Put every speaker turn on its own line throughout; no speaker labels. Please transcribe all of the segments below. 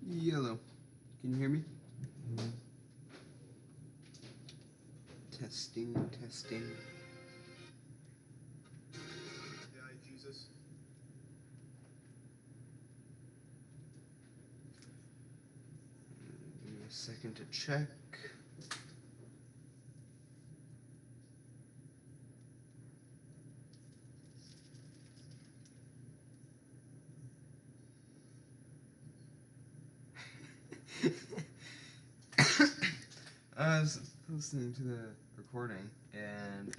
Yellow. Can you hear me? Testing, testing.
Yeah, Jesus.
Give me a second to check. I was listening to the recording and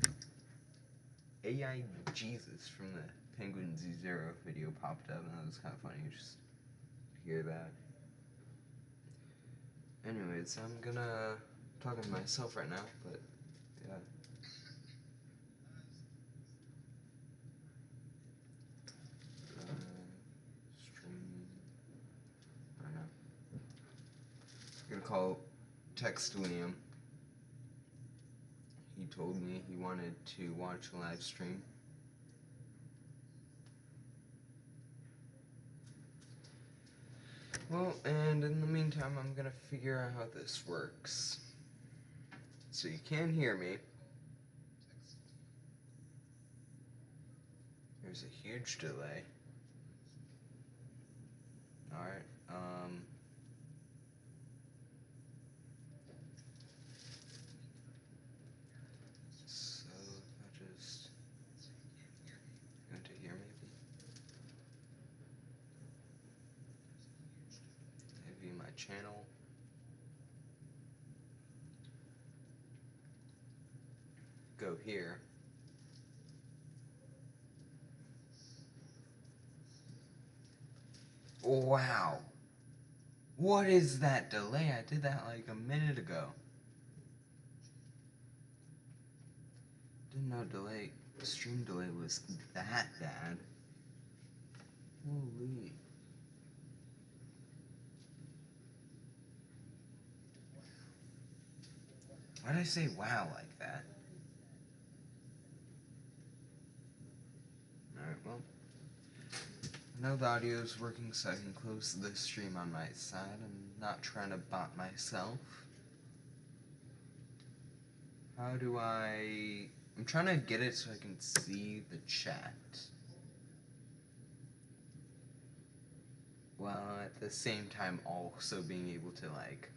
AI Jesus from the Penguin Z0 video popped up, and that was kind of funny just to hear that. Anyways, I'm gonna talk to myself right now, but yeah. Stream right now. I'm gonna text Liam. He told me he wanted to watch a live stream. Well, and in the meantime, I'm gonna figure out how this works. So you can hear me. There's a huge delay. Alright, so if I just go to here maybe. View my channel. Go here. Wow. What is that delay? I did that like a minute ago. Didn't know stream delay was that bad. Holy. Why did I say wow like that? Alright, well. I know the audio is working, so I can close the stream on my side. I'm not trying to bot myself. How do I'm trying to get it so I can see the chat, while at the same time also being able to, like,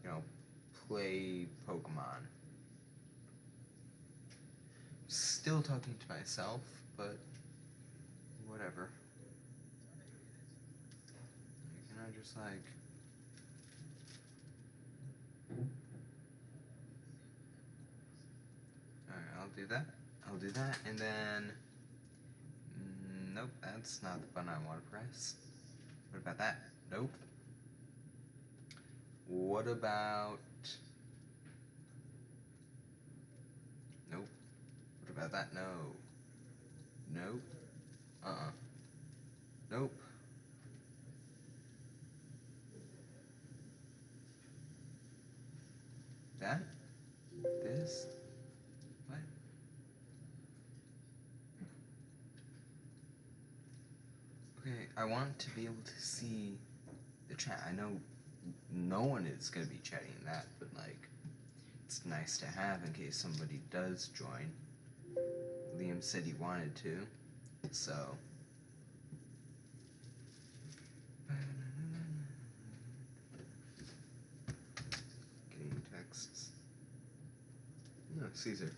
you know, play Pokemon. Still talking to myself, but whatever. Can I just, like... Alright, I'll do that, and then... Nope, that's not the button I want to press. What about that? Nope. What about... Nope. What about that? No. Nope. Nope. That? This? What? Okay, I want to be able to see the chat. I know no one is going to be chatting that, but, like, it's nice to have in case somebody does join. Liam said he wanted to, so... Getting texts. No, Caesar.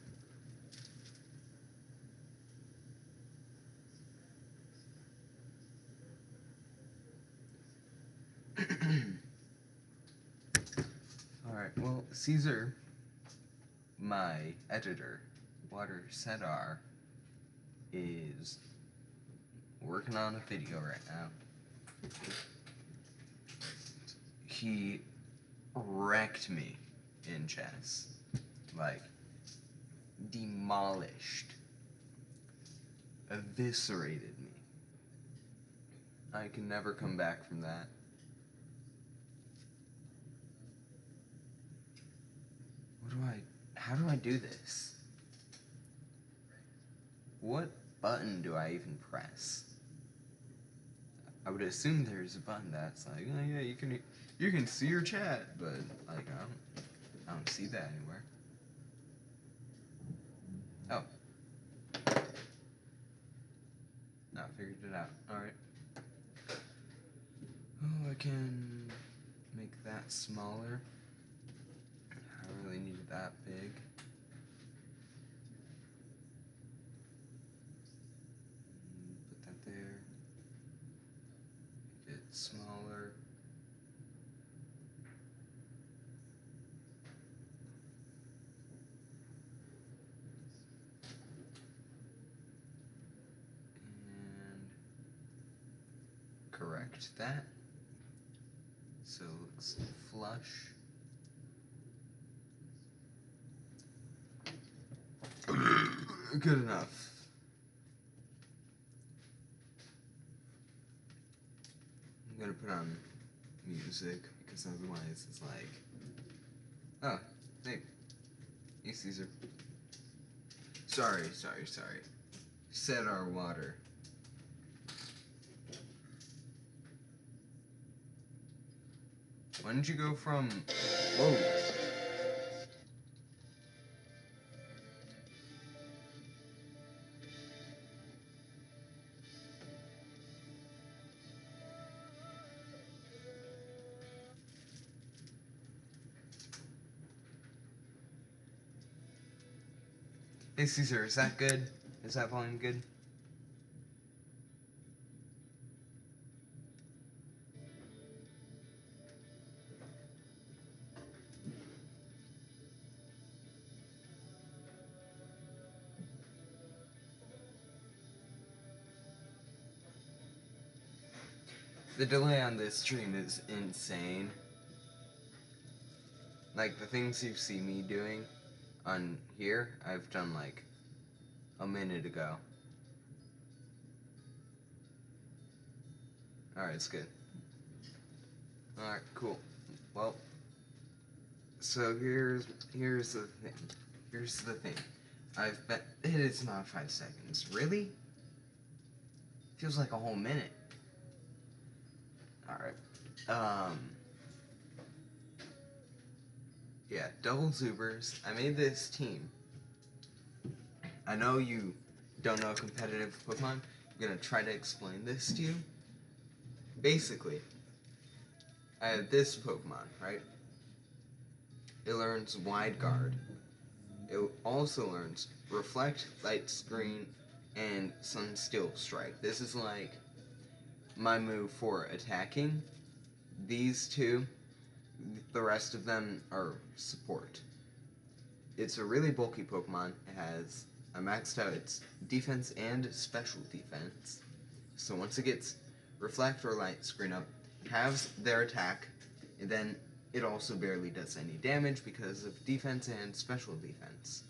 Alright, well, Caesar, my editor, Water Sedar, is working on a video right now. He wrecked me in chess. Like, demolished. Eviscerated me. I can never come back from that. How do I do this? What button do I even press? I would assume there's a button that's like, oh yeah, you can see your chat, but like I don't see that anywhere. Oh. No, I figured it out. Alright. Oh, I can make that smaller. I don't really need it that big. Put that there. Make it smaller. And correct that. So it looks flush. Good enough. I'm gonna put on music because otherwise it's like, oh, hey Caesar. Sorry. Set our water. Why didn't you go from, whoa. Hey Caesar, is that good? Is that volume good? The delay on this stream is insane. Like, the things you see me doing on here, I've done like a minute ago. Alright, it's good. Alright, cool. Well, so here's the thing. Here's the thing. I've bet it's not 5 seconds. Really? Feels like a whole minute. Alright. Yeah, double Zubers. I made this team. I know you don't know competitive Pokemon. I'm gonna try to explain this to you. Basically, I have this Pokemon, right? It learns Wide Guard. It also learns Reflect, Light Screen, and Sunsteel Strike. This is like my move for attacking. These two, the rest of them are support. It's a really bulky Pokemon. It has maxed out its defense and special defense. So once it gets Reflect or Light Screen up, halves their attack, and then it also barely does any damage because of defense and special defense.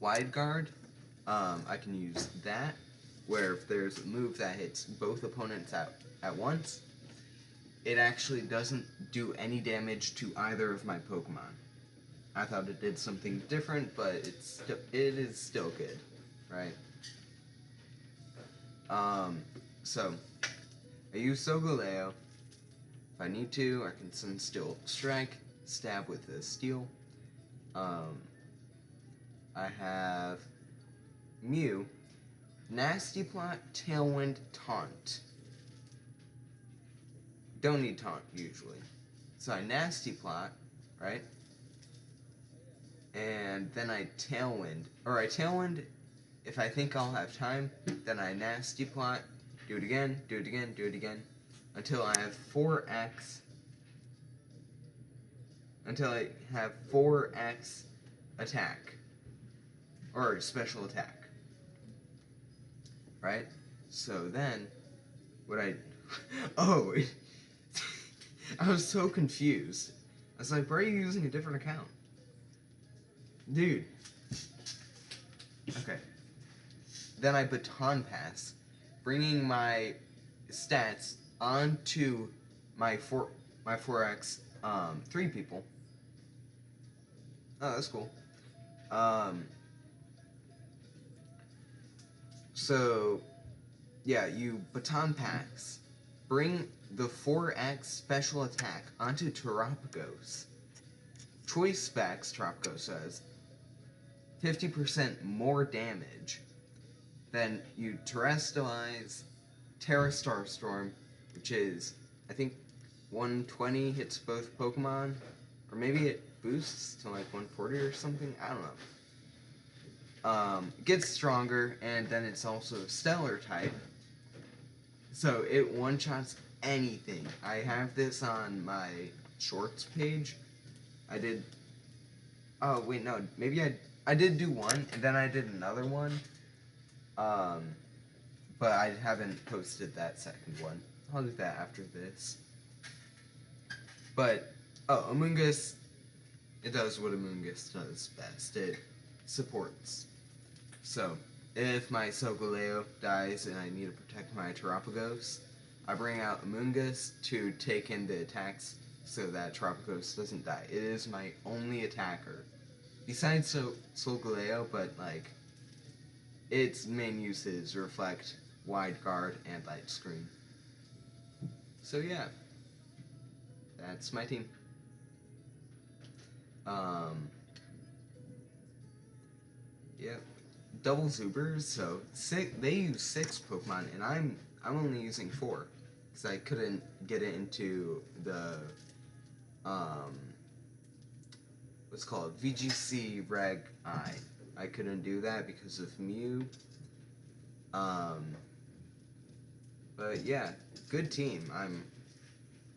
Wide Guard, I can use that, where if there's a move that hits both opponents at once, it actually doesn't do any damage to either of my Pokemon. I thought it did something different, but it is still good, right? So I use Solgaleo. If I need to, I can Sunsteel Strike, stab with the steel. I have Mew, Nasty Plot, Tailwind, Taunt. Don't need Taunt usually. So I Nasty Plot, right? And then I Tailwind. Or I Tailwind if I think I'll have time. Then I Nasty Plot, do it again, do it again, do it again. Until I have 4x. Until I have 4x attack. Or special attack. Right? So then, what I... Oh! I was so confused. I was like, why are you using a different account? Dude. Okay. Then I Baton Pass, bringing my stats onto my 4x 3 people. Oh, that's cool. So yeah, you baton pass. Bring the 4x special attack onto Terapagos. Choice specs, Terapagos says, 50% more damage. Then you terrestrialize Terra Starstorm, which is, I think, 120 hits both Pokemon, or maybe it boosts to like 140 or something. I don't know. Gets stronger, and then it's also a Stellar type, so it one-shots anything. I have this on my shorts page. I did. Oh wait, no. Maybe I did do one, and then I did another one. But I haven't posted that second one. I'll do that after this. But Amoonguss, it does what Amoonguss does best. It supports. So if my Solgaleo dies and I need to protect my Terapagos, I bring out Amoonguss to take in the attacks so that Terapagos doesn't die. It is my only attacker. Besides Solgaleo, but like its main uses reflect Wide Guard and Light Screen. So yeah, that's my team. Yep, double Zubers. So they use 6 Pokemon, and I'm only using 4 because I couldn't get it into the what's called VGC Reg I. I couldn't do that because of Mew. But yeah, good team. I'm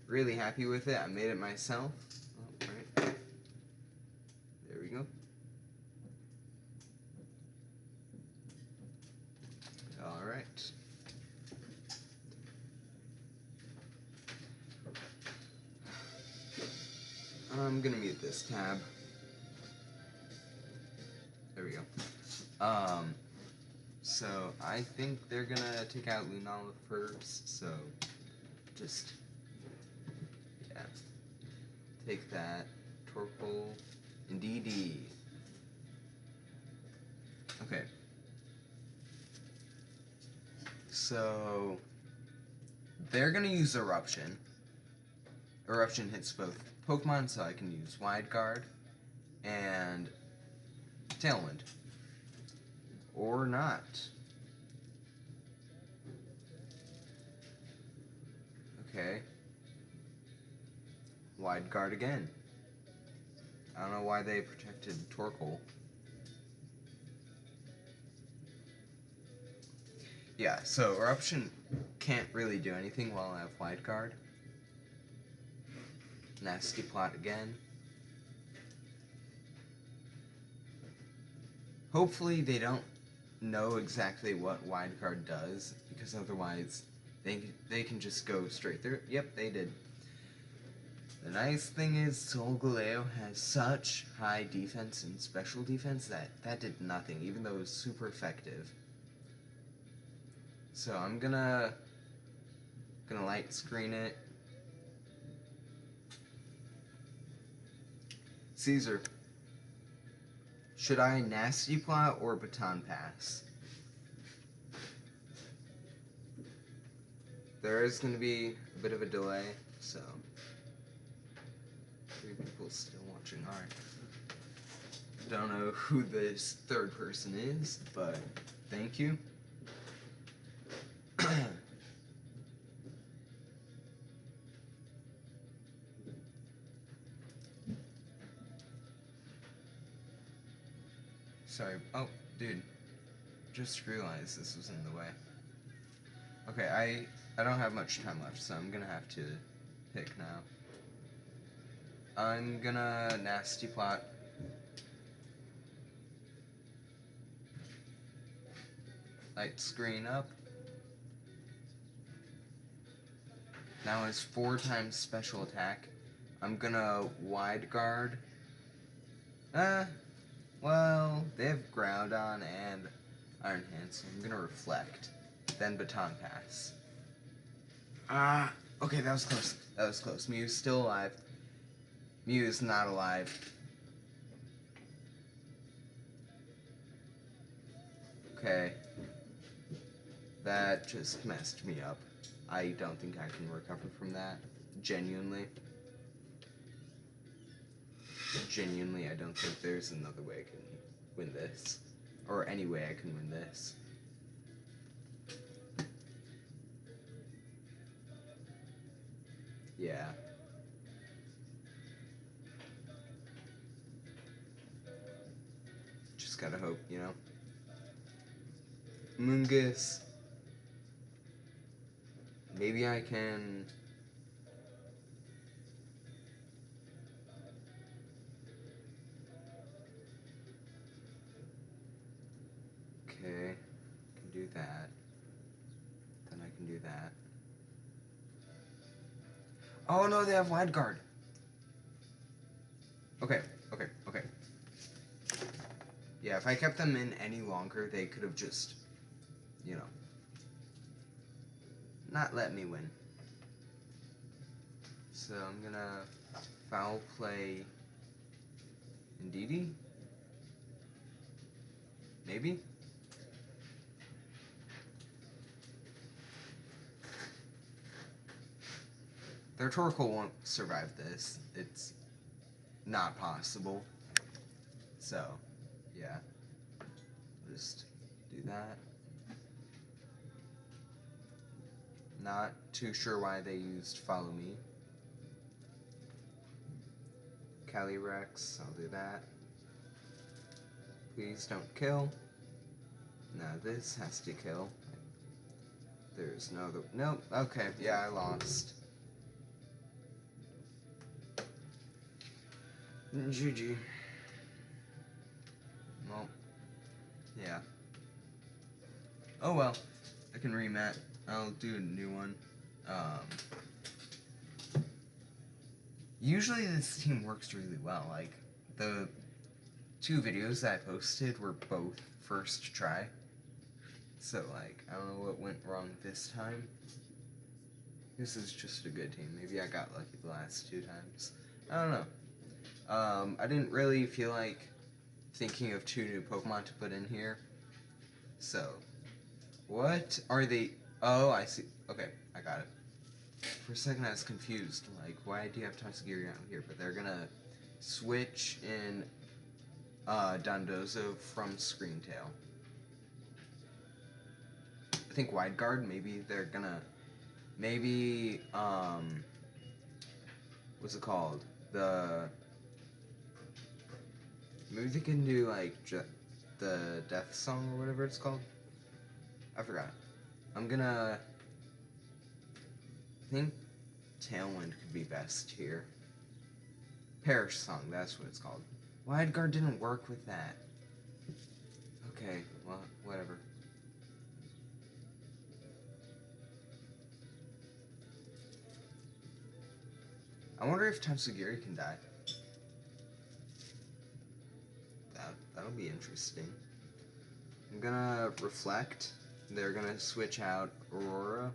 really happy with it. I made it myself. Oh, right. There we go. Alright. I'm gonna mute this tab. There we go. So I think they're gonna take out Lunala first, so just, yeah. Take that. Torkoal and DD. Okay. So they're gonna use Eruption. Eruption hits both Pokemon, so I can use Wide Guard and Tailwind. Or not. Okay. Wide Guard again. I don't know why they protected Torkoal. Yeah, so Eruption can't really do anything while I have Wide Guard. Nasty Plot again. Hopefully they don't know exactly what Wide Guard does, because otherwise they can just go straight through. Yep, they did. The nice thing is Solgaleo has such high defense and special defense that did nothing, even though it was super effective. So I'm gonna light screen it. Caesar, should I Nasty Plot or Baton Pass? There is going to be a bit of a delay, so 3 people still watching. Alright. Don't know who this third person is, but thank you. Sorry. Oh, dude. Just realized this was in the way. Okay, I don't have much time left, so I'm gonna have to pick now. I'm gonna Nasty Plot. Light screen up. Now it's 4 times special attack. I'm gonna Wide Guard. Well, they have Groudon and Iron Hand, so I'm gonna Reflect. Then Baton Pass. Okay, that was close. That was close. Mew's still alive. Mew is not alive. Okay. That just messed me up. I don't think I can recover from that. Genuinely. Genuinely, I don't think there's another way I can win this. Or any way I can win this. Yeah. Just gotta hope, you know? Mungus. Maybe I can... Okay. I can do that. Then I can do that. Oh no, they have wide guard. Okay. Yeah, if I kept them in any longer, they could have just, you know, not let me win. So I'm gonna foul play Ndidi? Maybe? Their Torkoal won't survive this. It's not possible. So, yeah. Just do that. Not too sure why they used Follow Me. Calyrex, I'll do that. Please don't kill. Now this has to kill. There's no other... Nope, okay, yeah, I lost. GG. Well, yeah. Oh well, I can remat. I'll do a new one. Usually this team works really well. Like, the 2 videos that I posted were both first try. So, like, I don't know what went wrong this time. This is just a good team. Maybe I got lucky the last 2 times. I don't know. I didn't really feel like thinking of 2 new Pokemon to put in here. So, what are they? Oh, I see. Okay, I got it. For a second I was confused. Like, why do you have Toxagiri out here? But they're gonna switch in Dondozo from Screamtail. I think Wide Guard, maybe they're gonna... Maybe, what's it called? Maybe they can do, like, the Death Song or whatever it's called. I forgot. I'm gonna... I think Tailwind could be best here. Perish Song, that's what it's called. Wide Guard didn't work with that. Okay, well, whatever. I wonder if Toxagiri can die. That'll be interesting. I'm gonna Reflect. They're gonna switch out Aurora.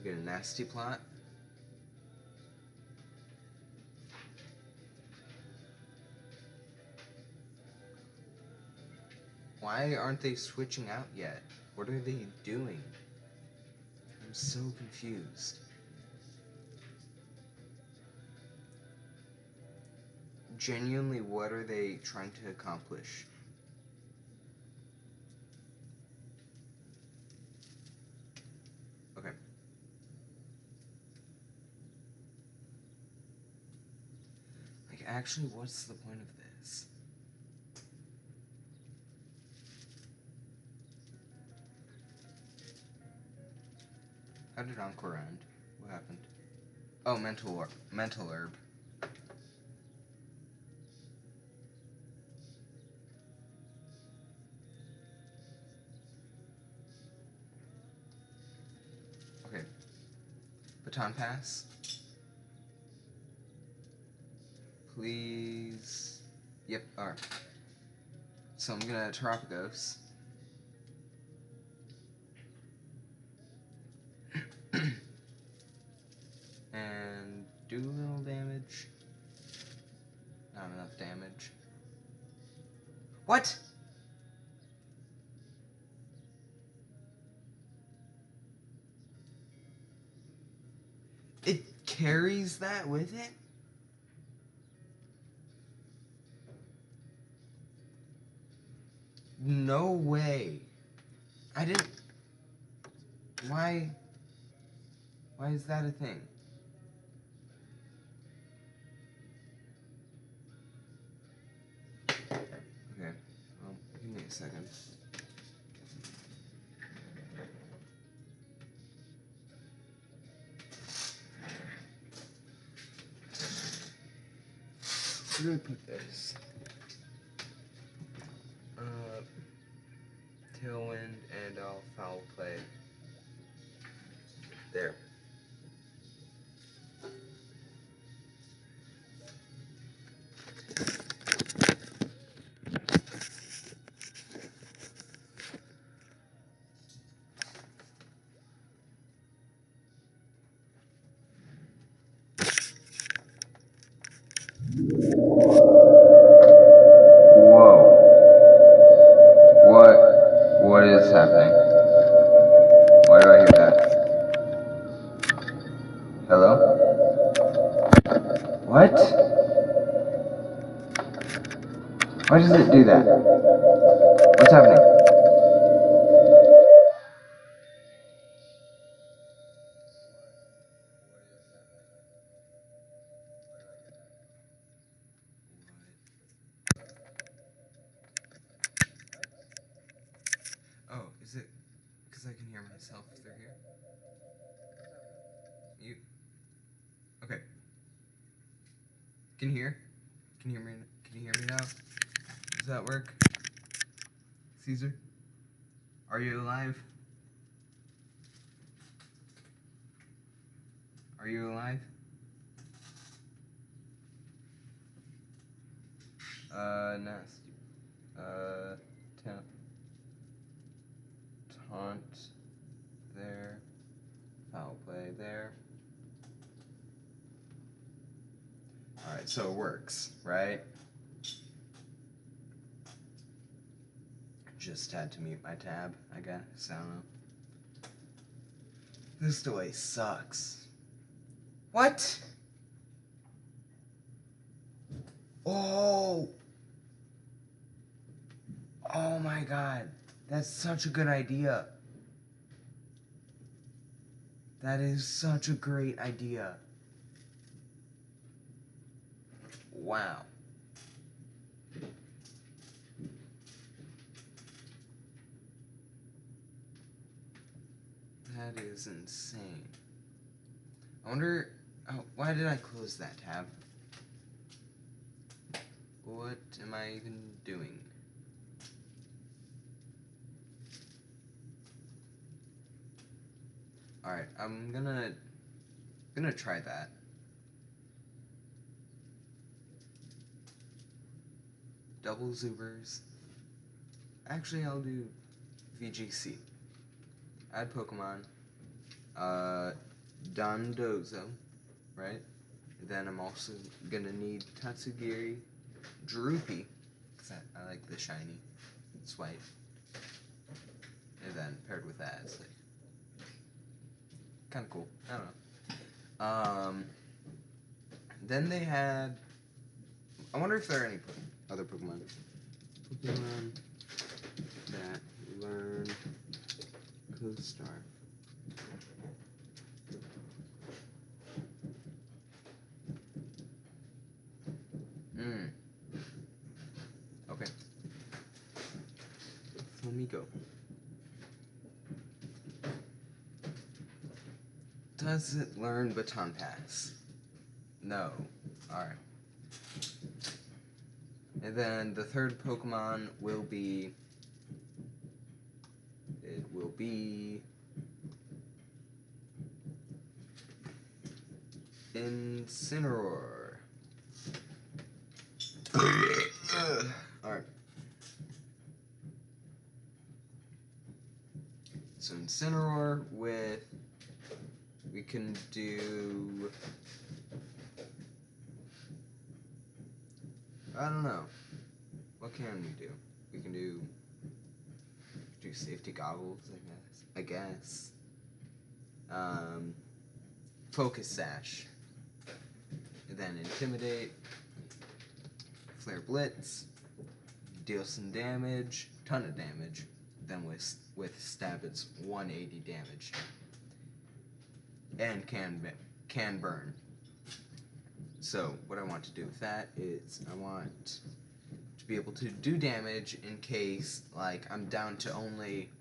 Get a Nasty Plot. Why aren't they switching out yet? What are they doing? I'm so confused. Genuinely, what are they trying to accomplish? Okay. Like, actually, what's the point of this? How did Encore end? What happened? Oh, Mental Herb. Okay. Baton Pass. Please. Yep, alright. So I'm gonna Terapagos. And do a little damage. Not enough damage. What? It carries that with it? No way. I didn't... Why is that a thing? Okay, well, give me a second. Where do I put this? Tailwind and I'll foul play. There. Whoa. What is happening? Why do I hear that? Hello? What? Why does it do that? What's happening? Oh, is it because I can hear myself through here? You... Okay. Can you hear? Can you hear me? Can you hear me now? Does that work? Caesar? Are you alive? Are you alive? Nasty. Taunt. There. Foul play there. Alright, so it works, right? Just had to mute my tab, I guess. I don't know. This delay sucks. What? Oh! Oh my god. That's such a good idea. That is such a great idea. Wow. That is insane. I wonder... Oh, why did I close that tab? What am I even doing? Alright, I'm gonna try that. Double Zubers. Actually, I'll do VGC. Add Pokemon. Dondozo, right? Then I'm also gonna need Tatsugiri, Droopy, because I like the shiny. It's white. And then paired with that, it's like kind of cool. I don't know. Then they had. I wonder if there are any other Pokemon. Pokemon that learn Co-Star. Okay. Let me go. Does it learn Baton Pass? No. Alright. And then the third Pokemon will be... It will be... Incineroar. Alright. So Incineroar with... We can do... I don't know. What can we do? We can do safety goggles, I guess. Focus Sash. And then Intimidate, Flare Blitz, deal some damage, ton of damage. Then with Stab it's 180 damage. And can burn. So what I want to do with that is I want to be able to do damage in case like I'm down to only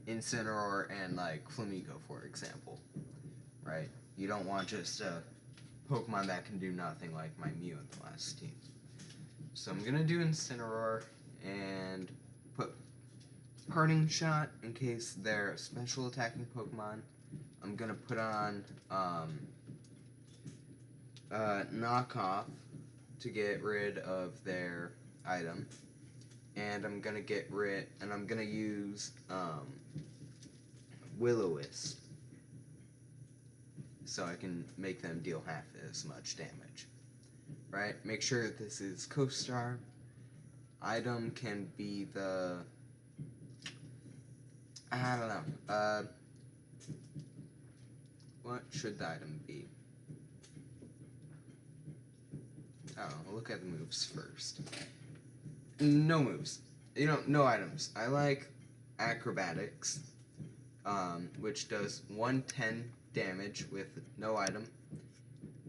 Incineroar and like Flamigo, for example. Right? You don't want just a Pokemon that can do nothing like my Mew in the last team. So I'm gonna do Incineroar and put Parting Shot in case they're a special attacking Pokemon. I'm gonna put on Knockoff to get rid of their item, and I'm gonna use Will-O-Wisp so I can make them deal half as much damage. Right? Make sure that this is Co-Star. Item can be the I don't know. What should the item be? Oh, we'll look at the moves first. No moves. No items. I like Acrobatics, which does 110 damage with no item,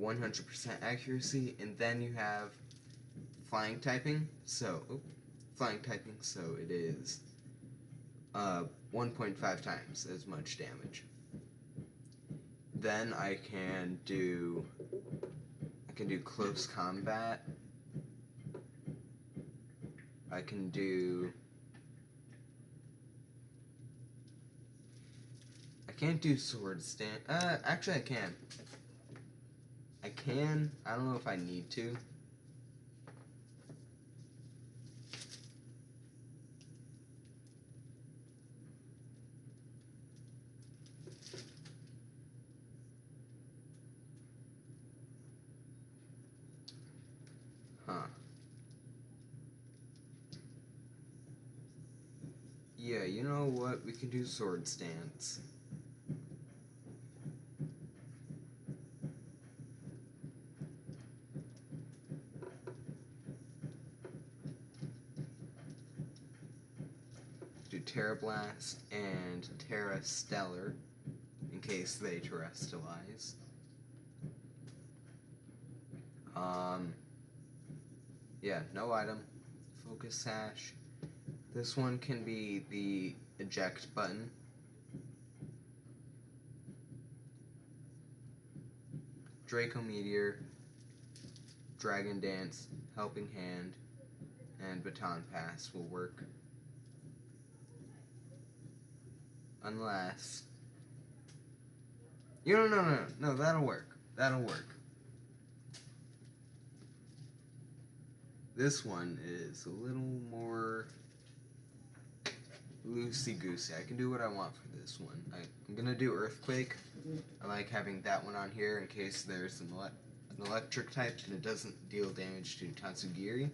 100% accuracy, and then you have Flying typing. So it is 1.5 times as much damage. Then I can do Close Combat. I can't do Sword Stand. Actually I can. I don't know if I need to. Huh. Yeah, you know what? We can do Sword Stance. Do Terra Blast and Terra Stellar in case they terrestrialize. Yeah, no item. Focus Sash. This one can be the eject button. Draco Meteor, Dragon Dance, Helping Hand, and Baton Pass will work. Unless... No, that'll work. That'll work. This one is a little more loosey-goosey. I can do what I want for this one. I'm gonna do Earthquake. I like having that one on here in case there's an electric type and it doesn't deal damage to Tatsugiri.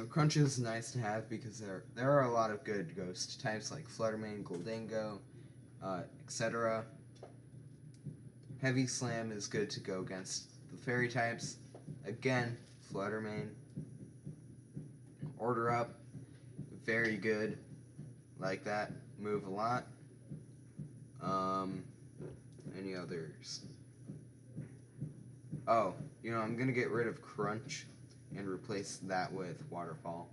Crunch is nice to have because there are a lot of good ghost types like Fluttermane, Goldango, etc. Heavy Slam is good to go against the fairy types. Again, Fluttermane. Order Up, very good. Like that. Move a lot. Any others? Oh, I'm gonna get rid of Crunch and replace that with Waterfall.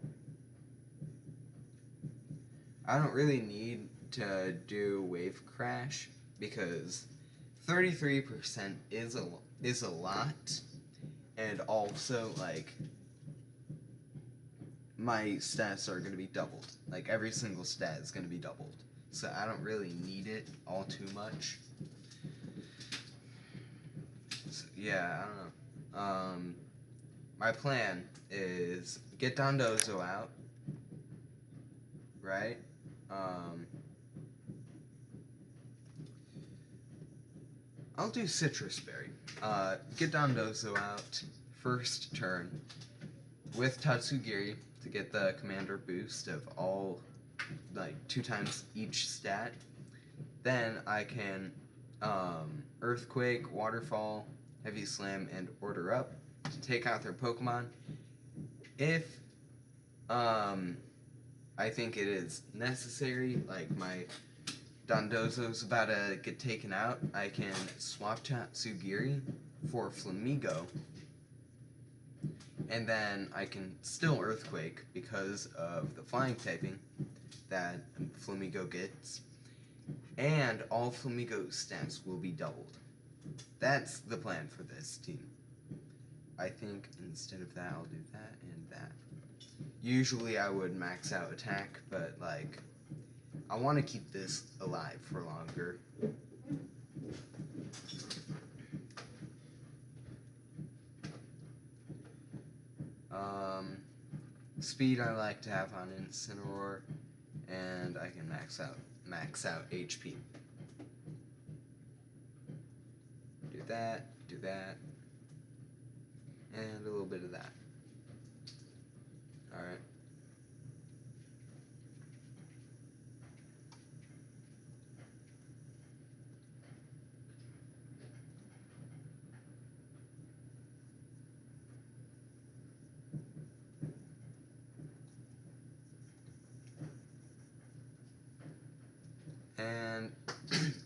I don't really need to do Wave Crash because 33% is a lot, and also like my stats are gonna be doubled. Like every single stat is gonna be doubled, so I don't really need it all too much. So, yeah, I don't know. My plan is get Dondozo out, right? I'll do Citrus Berry. Get Dondozo out first turn with Tatsugiri to get the commander boost of all, like, 2 times each stat. Then I can Earthquake, Waterfall, Heavy Slam, and Order Up to take out their Pokemon. If I think it is necessary, like my Dondozo's about to get taken out, I can swap Tatsugiri for Flamigo, and then I can still Earthquake because of the flying typing that Flamigo gets, and all Flamigo's stats will be doubled. That's the plan for this team. I think instead of that, I'll do that and that. Usually I would max out attack, but like, I want to keep this alive for longer. Speed I like to have on Incineroar, and I can max out HP. Do that, and a little bit of that. Alright. And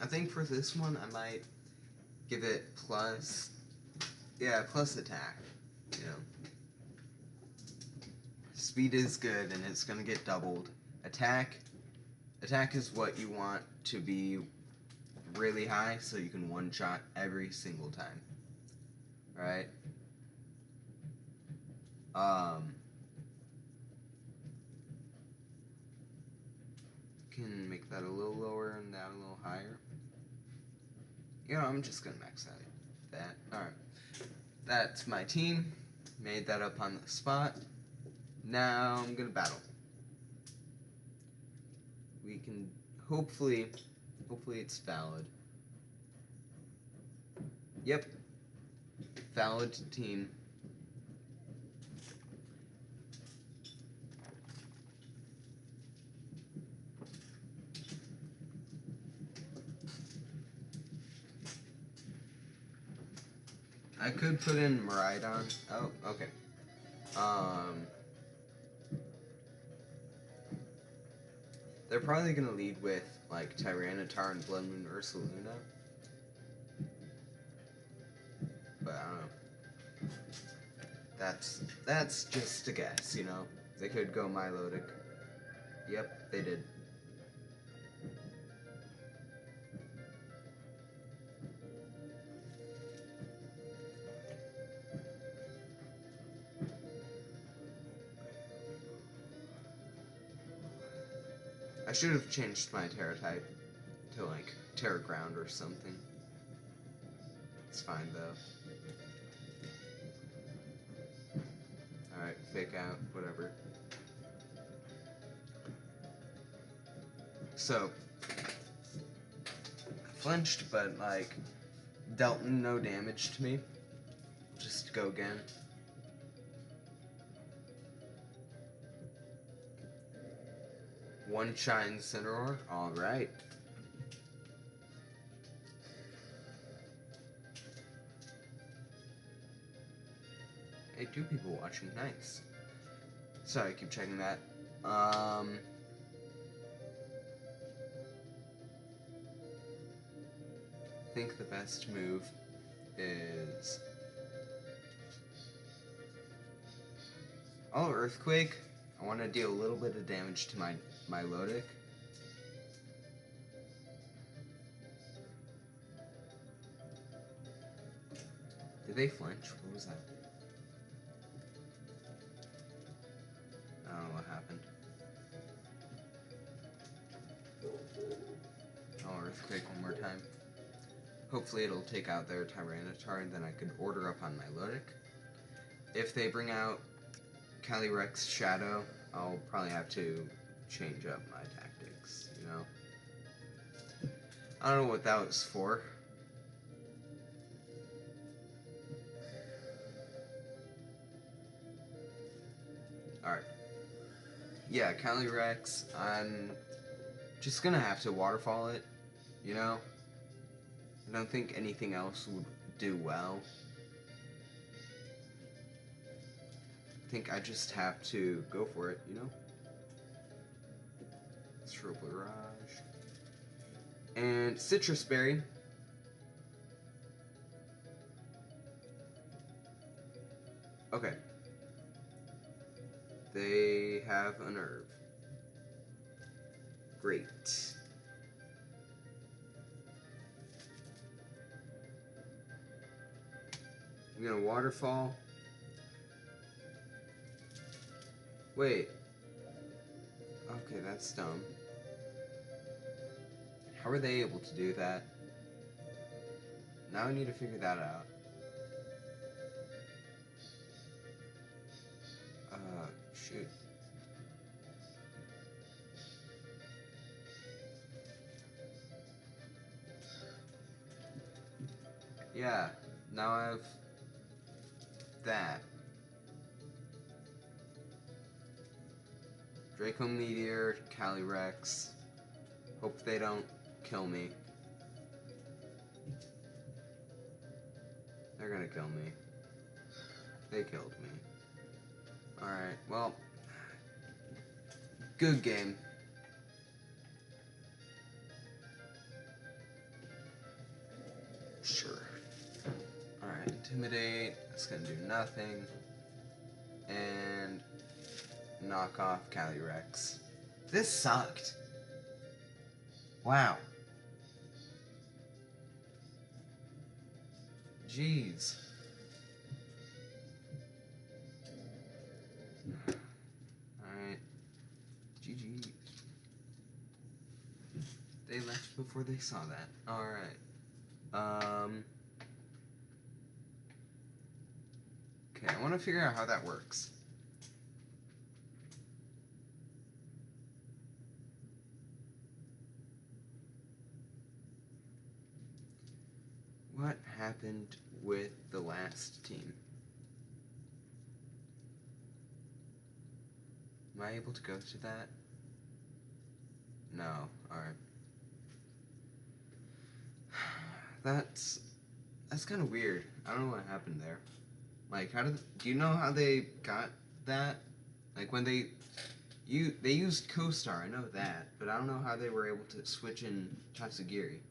I think for this one, I might give it plus attack. You know, speed is good, and it's gonna get doubled. Attack is what you want to be really high, so you can one-shot every single time. Right? Can make that a little lower and that a little higher. You know, I'm just gonna max out that. Alright. That's my team. Made that up on the spot. Now I'm gonna battle. We can hopefully it's valid. Yep. Valid team. I could put in Miraidon. Oh, okay. They're probably gonna lead with like Tyranitar and Blood Moon Ursaluna. But I don't know. That's just a guess, you know. They could go Milotic. Yep, they did. I should have changed my Terra type to like Terra Ground or something. It's fine though. Alright, fake out, whatever. So, I flinched, but like, dealt no damage to me. Just go again. One Shine Incineroar, alright. Hey, 2 people watching, nice. Sorry, keep checking that. I think the best move is... Oh, Earthquake. I want to deal a little bit of damage to my Milotic. Did they flinch? What was that? I don't know what happened. I'll Earthquake one more time. Hopefully it'll take out their Tyranitar, and then I could order up on Milotic. If they bring out Calyrex Shadow, I'll probably have to change up my tactics, you know? I don't know what that was for. Alright. Yeah, Calyrex, I'm just gonna have to waterfall it. you know? I don't think anything else would do well. I think I just have to go for it, you know? Stro Barrage. And Citrus Berry. Okay. They have a nerve. Great. I'm gonna waterfall. Wait. Okay, that's dumb. How are they able to do that? Now I need to figure that out. Shoot. Yeah, now I have that. Draco Meteor, Calyrex. Hope they don't kill me. They're gonna kill me. They killed me. Alright, well. Good game. Sure. Alright, Intimidate. That's gonna do nothing. And knock off Calyrex. This sucked. Wow. Jeez. Alright. GG. They left before they saw that. Alright. Okay, I want to figure out how that works. What happened with the last team? Am I able to go to that? No. Alright. That's kind of weird. I don't know what happened there. Like, do you know how they got that? Like, when they used Co-Star, I know that, but I don't know how they were able to switch in Tatsugiri.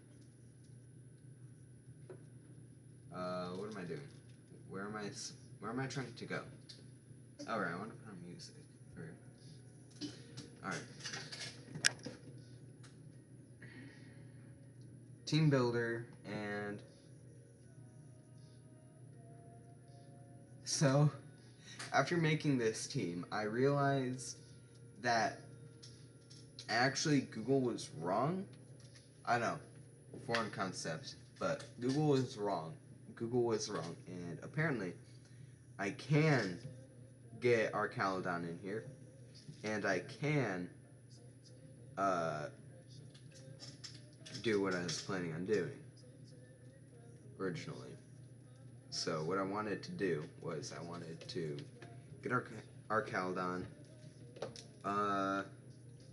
What am I doing? Where am I trying to go? Alright, I want to put on music. Alright. Team Builder, and so after making this team, I realized that actually Google was wrong. I know, foreign concept, but Google was wrong. Google was wrong, and apparently I can get Archaludon in here, and I can do what I was planning on doing originally. So what I wanted to do was I wanted to get Archaludon,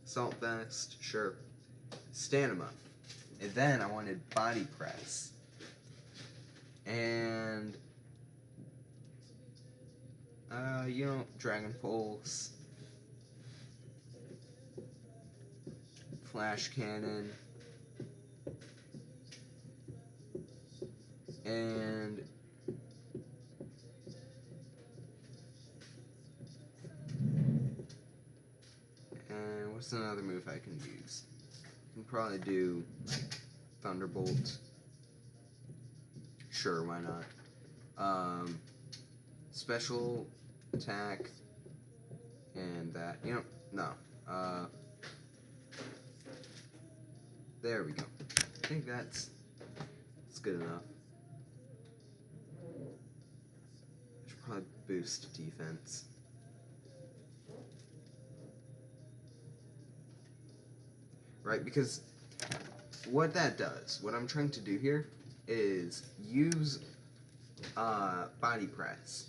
Salt Vest, sure, Stanima, and then I wanted Body Press, and you know, Dragon Pulse, Flash Cannon, and what's another move I can use? I can probably do like Thunderbolt. Sure, why not? Special attack, and that, you know, no. There we go. I think that's good enough. I should probably boost defense. Right, because what that does, what I'm trying to do here, is use Body Press,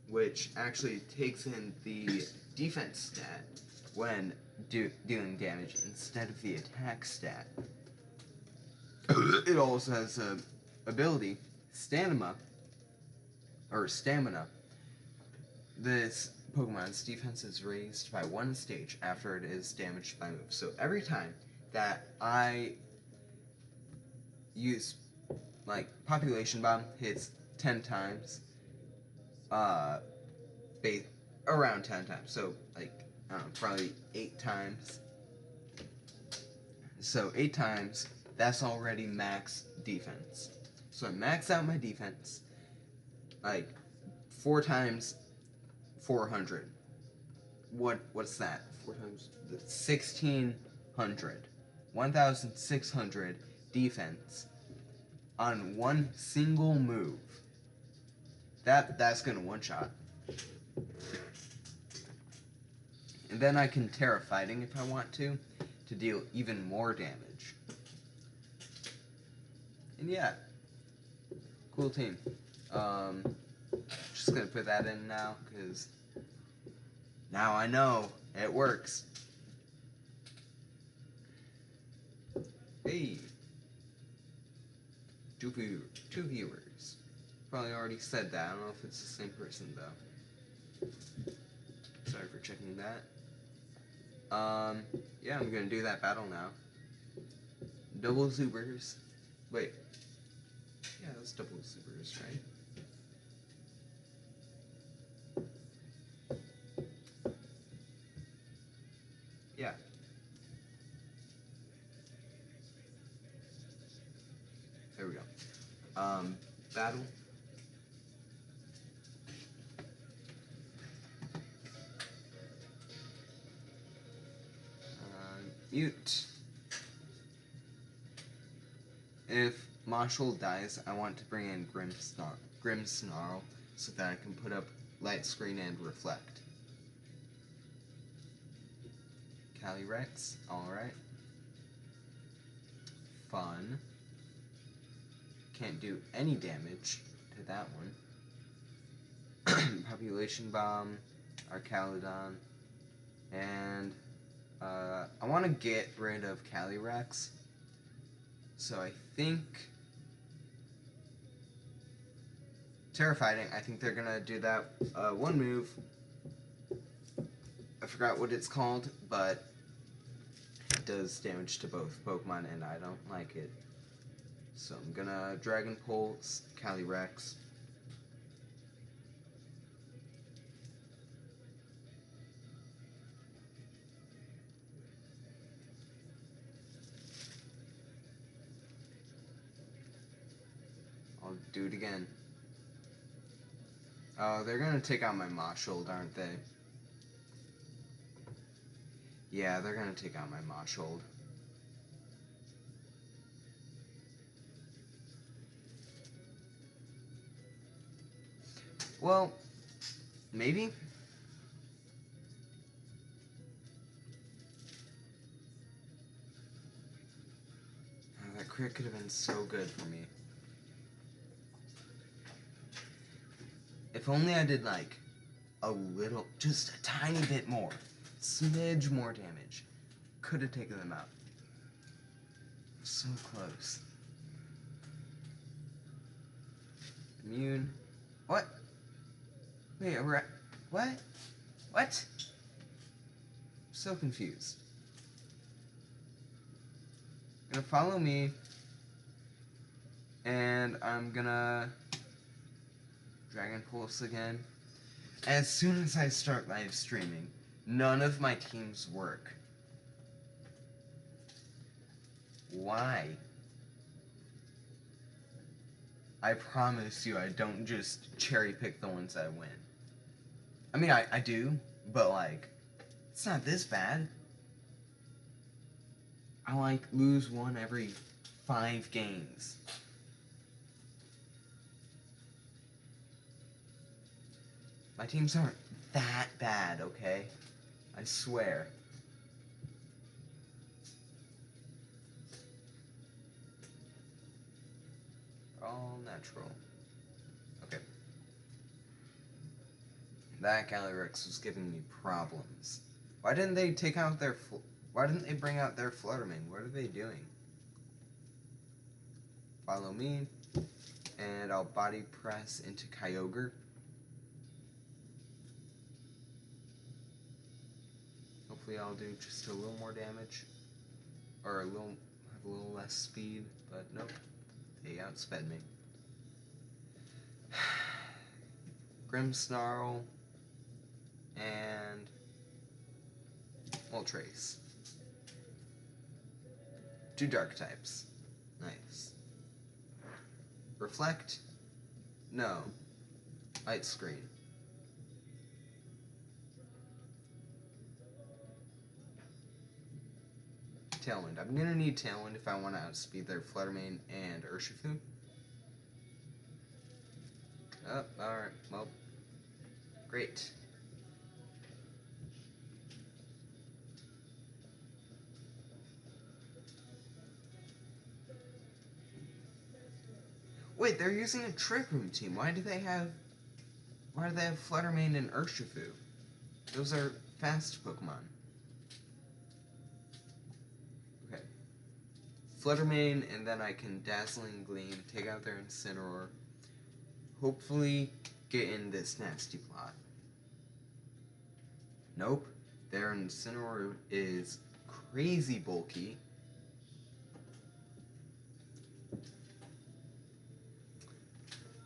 which actually takes in the defense stat when doing damage instead of the attack stat. It also has a ability, stamina. This Pokemon's defense is raised by 1 stage after it is damaged by moves. So every time that I use, like, Population Bomb hits 10 times, uh, around 10 times. So, like, I don't know, probably 8 times. So 8 times, that's already max defense. So I max out my defense, like, 4 times 400. What's that? 4 times 1600. 1600 defense on one single move. That's gonna one shot. And then I can Terra Fighting if I want to deal even more damage. And yeah, cool team. Just gonna put that in now because now I know it works. Hey, two viewers. Probably already said that. I don't know if it's the same person though. Sorry for checking that. Yeah, I'm gonna do that battle now. Double Zubers. Wait. Yeah, that's double Zubers, right? Yeah. There we go. Battle. Mute. If Marshall dies, I want to bring in Grimmsnarl so that I can put up Light Screen and Reflect. Calyrex, alright. Fun. Can't do any damage to that one. Population Bomb, Arcaludon, and I want to get rid of Calyrex. So I think Terra Fighting, I think they're gonna do that one move. I forgot what it's called, but it does damage to both Pokemon and I don't like it. So I'm gonna Dragon Pulse, Calyrex. I'll do it again. Oh, they're gonna take out my Moshold, aren't they? Yeah, they're gonna take out my Moshold. Well, maybe? Oh, that crit could have been so good for me. If only I did, like, a little, just a tiny bit more, smidge more damage, could have taken them out. So close. Immune. What? Wait, what? What? I'm so confused. Gonna follow me, and I'm gonna Dragon Pulse again. As soon as I start live streaming, none of my teams work. Why? I promise you I don't just cherry pick the ones that win. I mean, I do, but like, it's not this bad. I like lose one every 5 games. My teams aren't that bad, okay? I swear. All natural. Okay. That Calyrex was giving me problems. Why didn't they take out their... Why didn't they bring out their Fluttermane? What are they doing? Follow me. And I'll body press into Kyogre. Hopefully I'll do just a little more damage. Or have a little less speed. But nope. They outsped me. Grimmsnarl. And Moltres. 2 dark types. Nice. Reflect? No. Light screen. Tailwind. I'm gonna need Tailwind if I want to outspeed their Fluttermane and Urshifu. Oh, alright. Well, great. Wait, they're using a Trick Room team. Why do they have Fluttermane and Urshifu? Those are fast Pokemon. Okay. Fluttermane, and then I can Dazzling Gleam, take out their Incineroar. Hopefully get in this nasty plot. Nope. Their Incineroar is crazy bulky.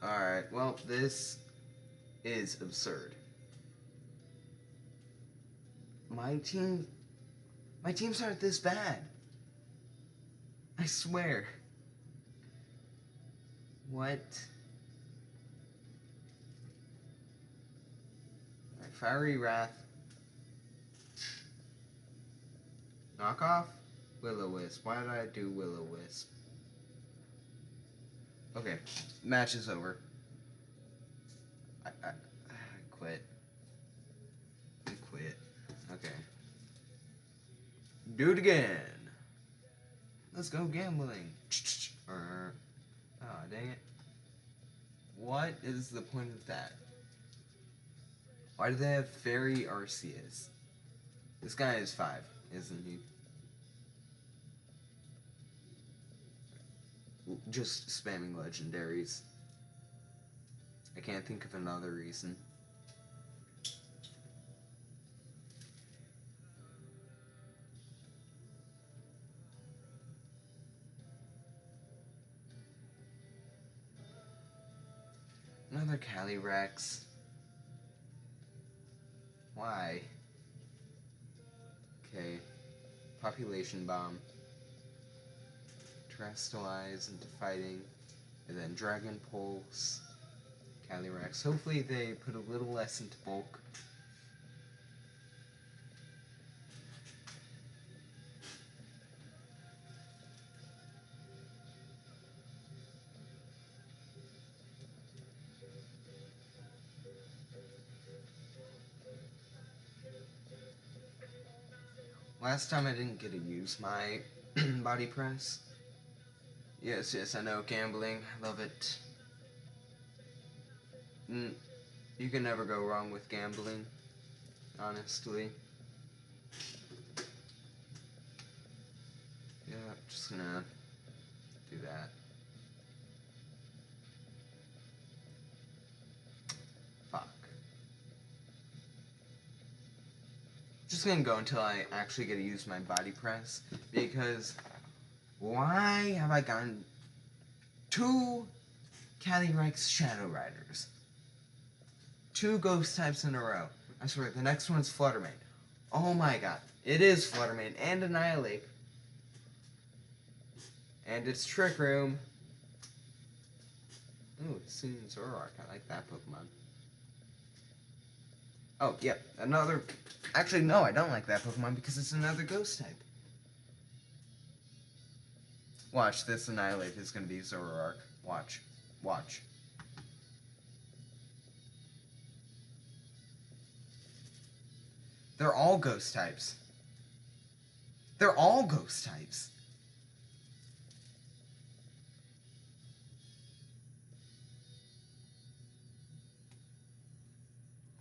Alright, well, this is absurd. My teams aren't this bad. I swear. What? Alright, Fiery Wrath. Knock off? Will-O-Wisp. Why did I do Will-O-Wisp? Okay, match is over. I quit. I quit. Okay. Do it again. Let's go gambling. Oh, dang it. What is the point of that? Why do they have Fairy Arceus? This guy is 5, isn't he? Just spamming legendaries. I can't think of another reason. Another Calyrex. Why? Okay. Population Bomb. Terrestrialize into fighting. And then Dragon Pulse. Calyrex. Hopefully they put a little less into bulk. Last time I didn't get to use my body press. Yes, I know, gambling. Love it. You can never go wrong with gambling, honestly. Yeah, just gonna do that. Fuck. Just gonna go until I actually get to use my body press, because why have I gotten 2 Calyrex Shadow Riders? 2 ghost types in a row. I swear, the next one's Fluttermane. Oh my god. It is Fluttermane and Annihilate. And it's Trick Room. Ooh, it's seen Zoroark. I like that Pokemon. Oh, yep. Another... Actually, no, I don't like that Pokemon because it's another ghost type. Watch, this Annihilate is going to be Zoroark. Watch. Watch. They're all ghost types. They're all ghost types.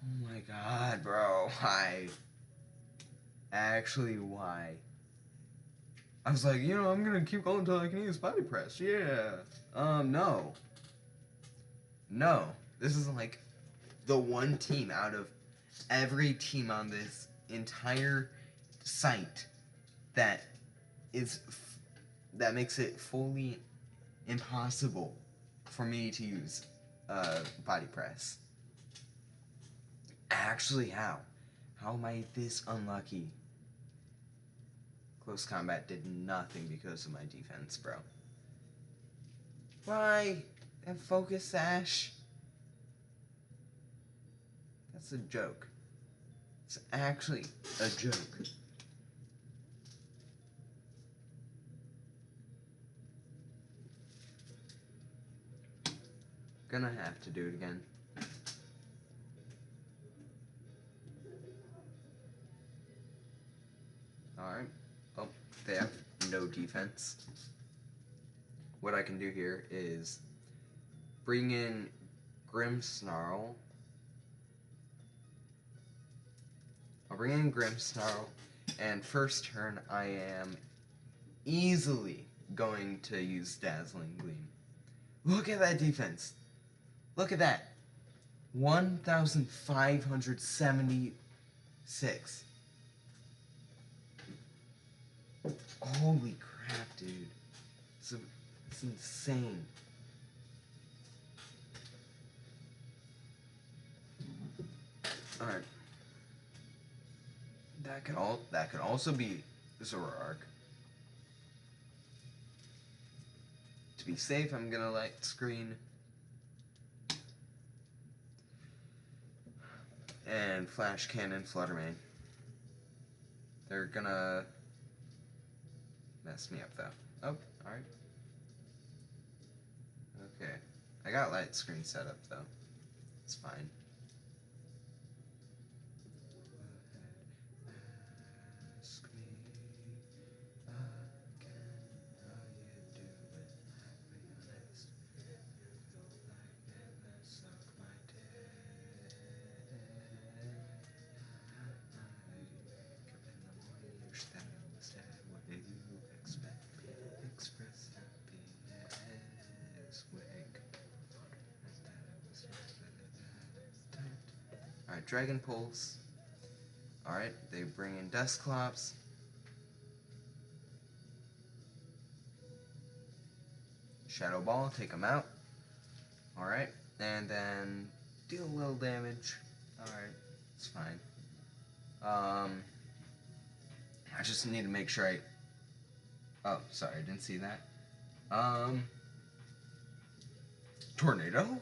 Oh my god, bro. Why? Actually, why? I was like, I'm gonna keep going until I can use body press. Yeah. No. No. This is like the one team out of every team on this entire site that that makes it fully impossible for me to use body press. Actually, how? How am I this unlucky? Close combat did nothing because of my defense, bro. Why? That focus sash? That's a joke. It's actually a joke. Gonna have to do it again. Alright. Oh, they have no defense. What I can do here is bring in Grim Snarl. I'll bring in Grim Snarl, and first turn I am easily going to use Dazzling Gleam. Look at that defense. Look at that. 1,576. Holy crap, dude. It's insane. Alright. That could also be Zoroark. To be safe, I'm gonna light screen. And Flash Cannon Fluttermane. They're gonna mess me up though. Oh, alright. Okay. I got light screen set up though. It's fine. Alright, Dragon Pulse. Alright, they bring in Dusclops. Shadow Ball, take them out. Alright, and then deal a little damage. Alright, it's fine. I just need to make sure I... Oh, sorry, I didn't see that. Tornado?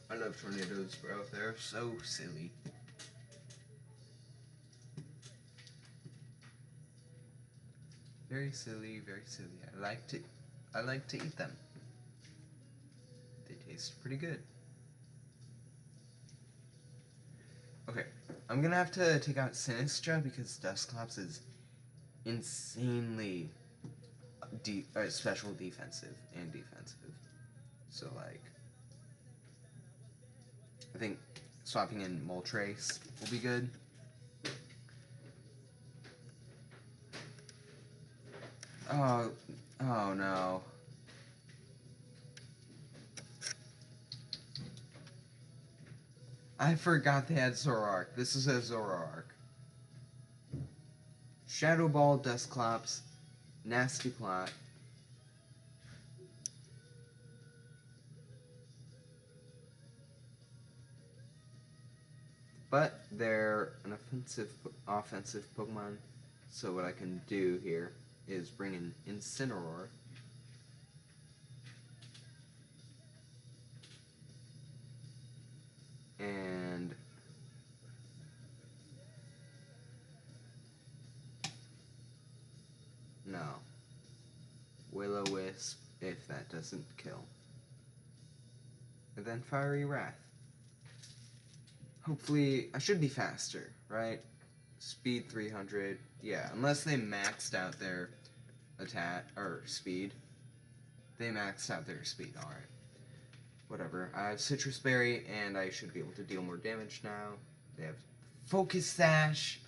I love tornadoes, bro. They're so silly. Very silly, very silly. I like to eat them. They taste pretty good. Okay, I'm gonna have to take out Sinistra because Dusclops is insanely special defensive and defensive. So like, I think swapping in Moltres will be good. Oh no. I forgot they had Zoroark. This is a Zoroark. Shadow Ball, Dusclops, Nasty Plot. But they're an offensive Pokemon, so what I can do here is bring in Incineroar. And no. Will-O-Wisp if that doesn't kill. And then Fiery Wrath. Hopefully, I should be faster, right? Speed 300. Yeah, unless they maxed out their attack, or speed. They maxed out their speed, alright. Whatever. I have Citrus Berry, and I should be able to deal more damage now. They have Focus Sash.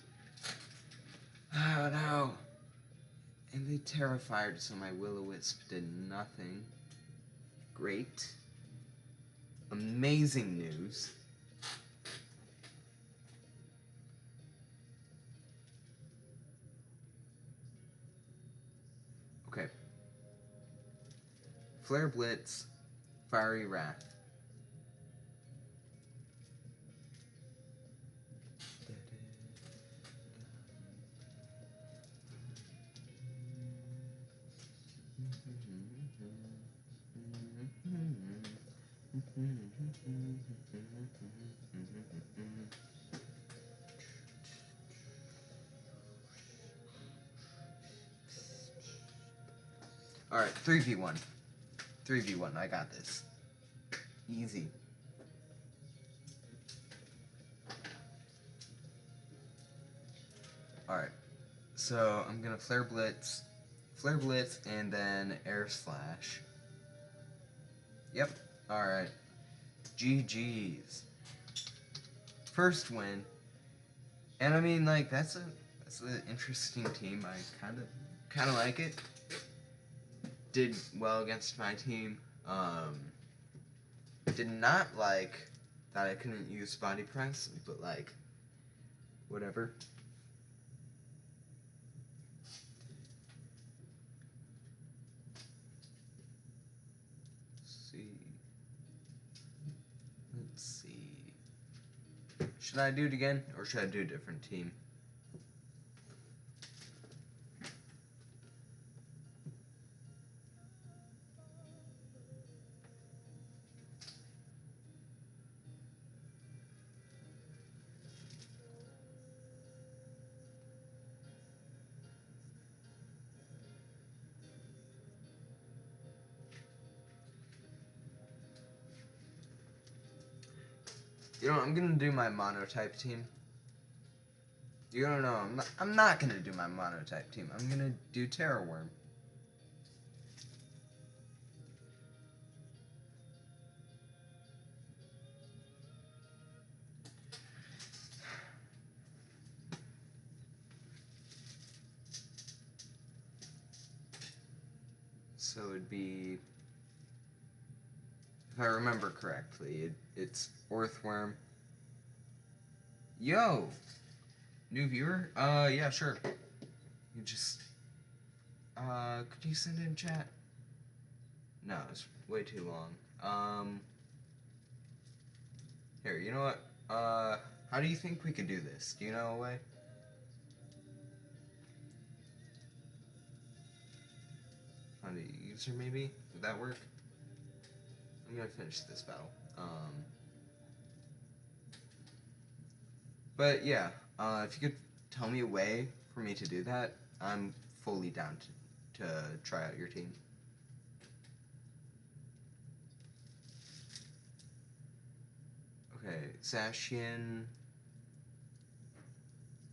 Oh no. And they Terra-fired, so my Will-O-Wisp did nothing. Great. Amazing news. Okay. Flare Blitz, Fiery Wrath. Alright, 3v1. 3v1, I got this. Easy. Alright, so I'm gonna Flare Blitz, and then Air Slash. Yep, alright. GG's. First win. And I mean, like, that's an interesting team. I kinda like it. Did well against my team. Did not like that I couldn't use body press, but like, whatever. Let's see. Should I do it again, or should I do a different team? You know, I'm gonna do my monotype team. You don't know, I'm not gonna do my monotype team. I'm gonna do Terra Worm. So it'd be, if I remember correctly, it's Earthworm. Yo! New viewer? Yeah, sure. You just, could you send in chat? No, it's way too long. Here, you know what? How do you think we could do this? Do you know a way? Find a user, maybe? Would that work? I'm gonna finish this battle. But yeah, if you could tell me a way for me to do that, I'm fully down to try out your team. Okay, Zacian,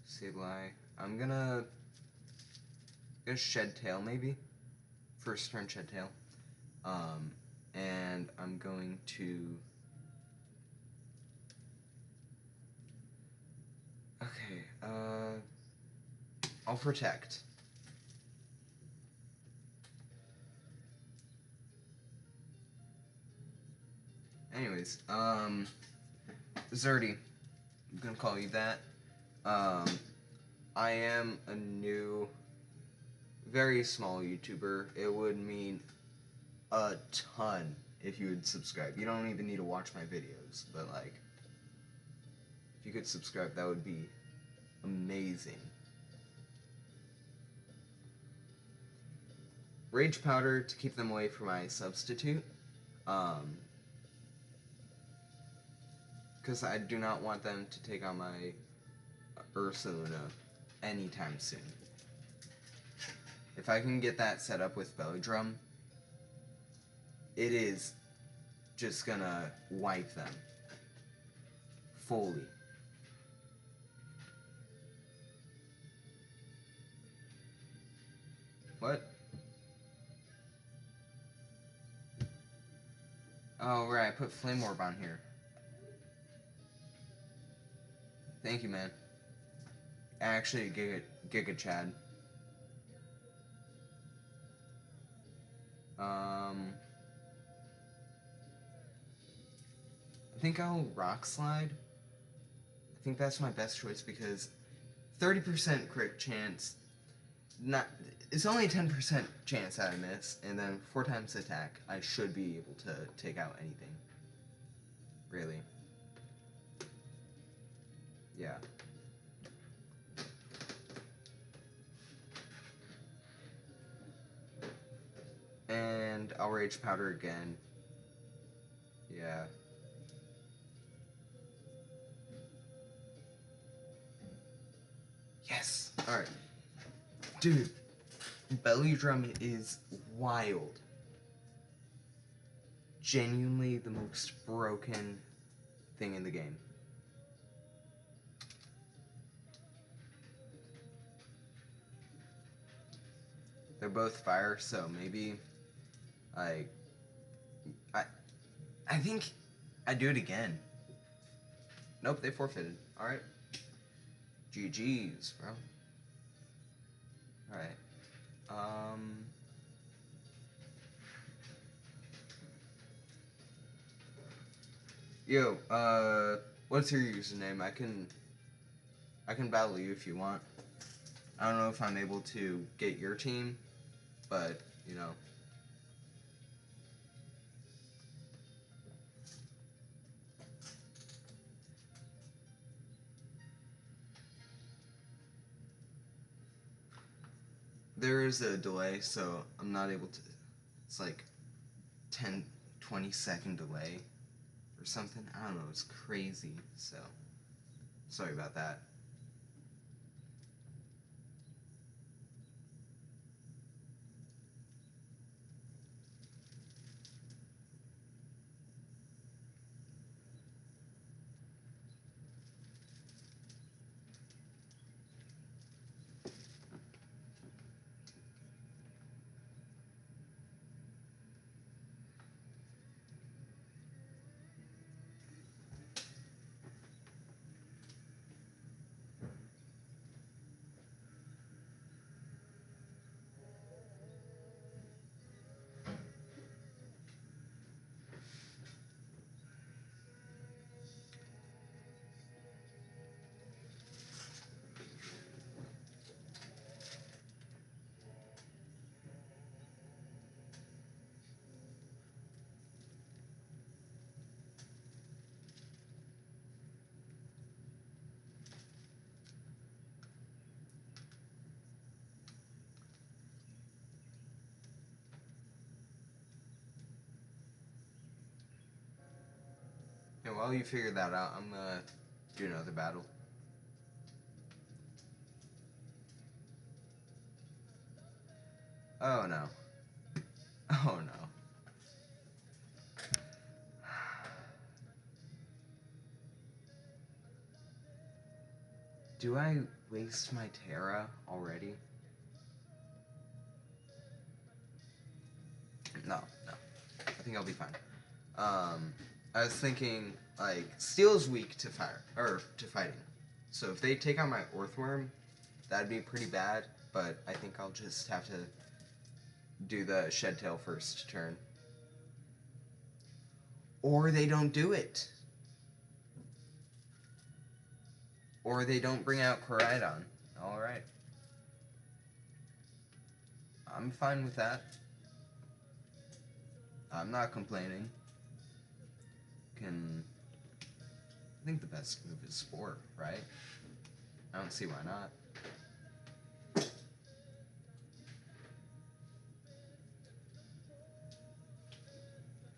Sableye. I'm gonna Shed Tail maybe. First turn Shed Tail. And I'm going to. Okay, I'll Protect. Anyways, Zerdy. I'm gonna call you that. I am a new, very small YouTuber. It would mean a ton if you would subscribe. You don't even need to watch my videos, but like, if you could subscribe, that would be amazing. Rage Powder to keep them away from my substitute. Because I do not want them to take on my Ursaluna anytime soon. If I can get that set up with Belly Drum, it is just gonna wipe them fully. What? Oh, right, I put Flame Orb on here. Thank you, man. Actually, Giga Chad. I think I'll rock slide. I think that's my best choice because 30% crit chance. Not. It's only a 10% chance that I miss, and then 4 times attack. I should be able to take out anything. Really. Yeah. And I'll rage powder again. Yeah. Yes. All right. Dude, belly drum is wild. Genuinely the most broken thing in the game. They're both fire, so maybe I I think I do it again. Nope, they forfeited. All right. GG's, bro. All right. Yo, what's your username? I can battle you if you want. I don't know if I'm able to get your team, but you know. There is a delay, so I'm not able to. It's like 10, 20-second delay or something. I don't know. It's crazy. So, sorry about that. Yeah, while you figure that out, I'm gonna do another battle. Oh no. Oh no. Do I waste my Terra already? No, no. I think I'll be fine. I was thinking, like, Steel's weak to fire, or to fighting. So if they take out my Earthworm, that'd be pretty bad, but I think I'll just have to do the Shed Tail first turn. Or they don't do it. Or they don't bring out Koraidon. Alright. I'm fine with that. I'm not complaining. I think the best move is Spore, right? I don't see why not.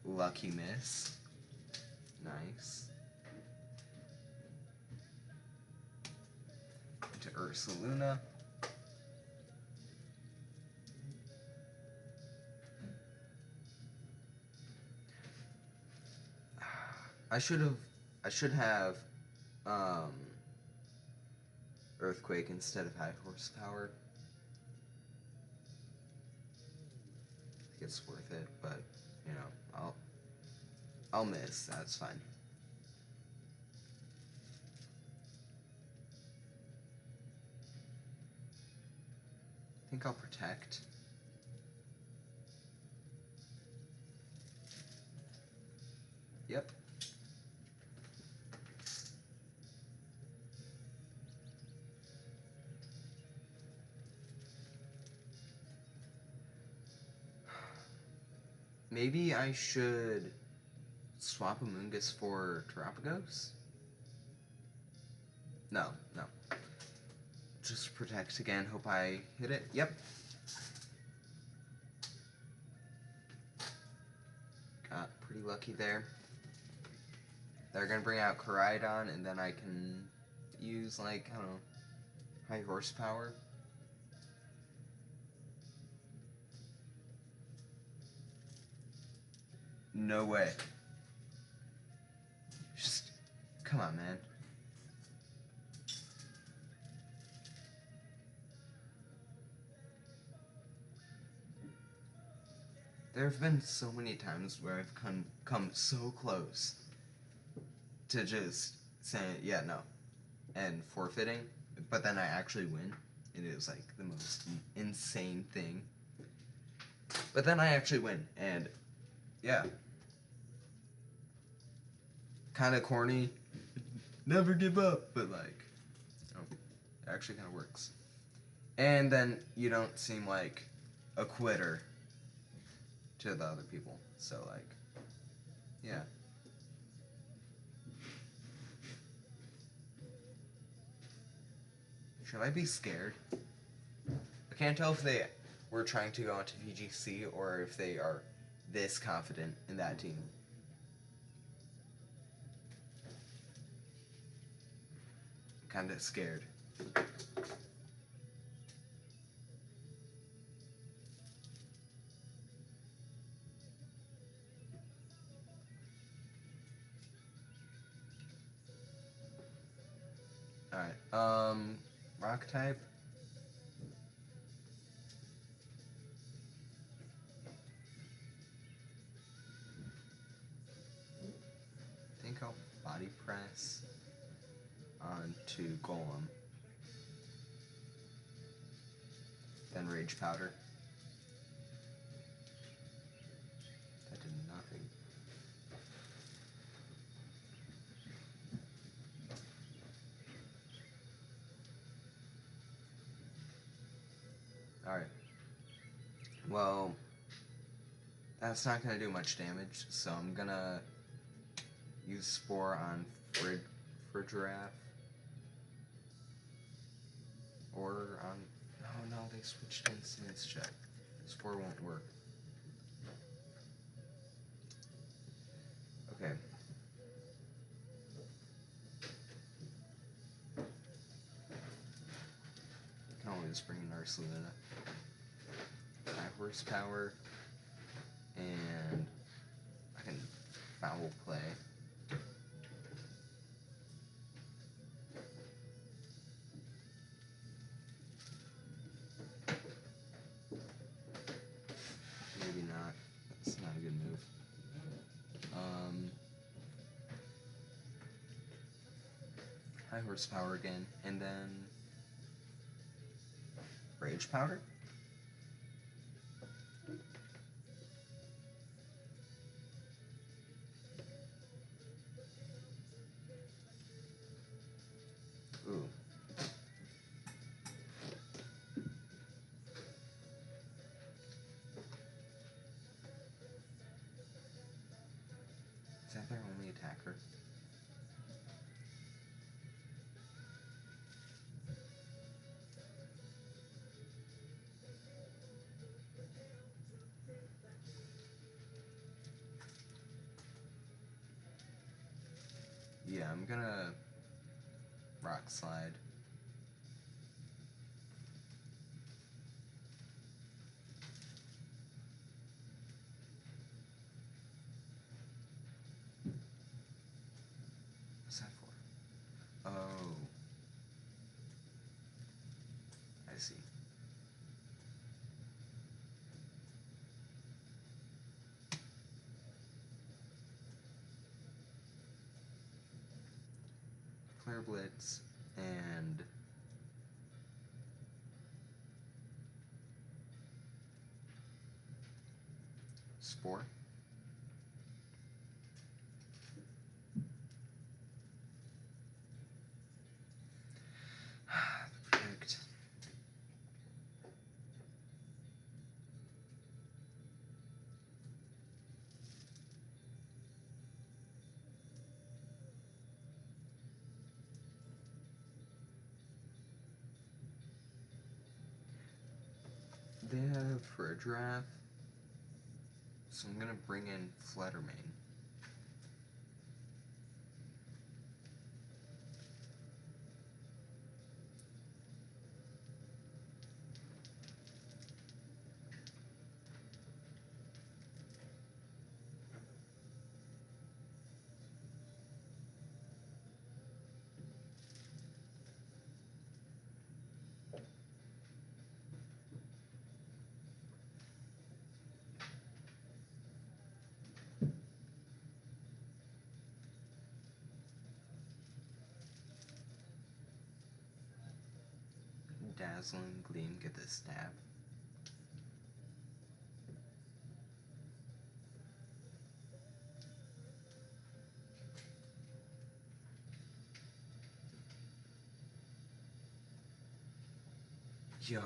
Lucky miss. Nice. To Ursaluna. I should have Earthquake instead of High Horsepower. I think it's worth it, but you know, I'll miss. That's fine. I think I'll protect. maybe I should swap Amoongus for Terapagos? No. Just protect again. Hope I hit it. Yep. Got pretty lucky there. They're gonna bring out Koraidon, and then I can use, like, I don't know, high horsepower. No way. Just, come on, man. There have been so many times where I've come so close to just saying, yeah, no, and forfeiting, but then I actually win. It is like the most insane thing. But then I actually win, and yeah. Kind of corny, never give up, but like, it actually kind of works. And then you don't seem like a quitter to the other people, so like, yeah. Should I be scared? I can't tell if they were trying to go into VGC or if they are this confident in that team. I'm kinda scared. Alright, rock type. I think I'll body press onto Golem. Then Rage Powder. That did nothing. Alright. Well, that's not gonna do much damage, so I'm gonna use Spore on Frigiraf. Or on... Oh no, they switched in Stance Check. Spore won't work. Okay. I can always bring in Arcelina. High horsepower. And I can foul play. Maybe not. That's not a good move. High horsepower again, and then Rage Powder. Ooh. Is that their only attacker? Yeah, I'm gonna Rock Slide. What's that for? Oh. I see. Flare Blitz and Spore. Protect. they have for a draft, so I'm gonna bring in Fluttermane. Dazzling Gleam, get the stab. Yo.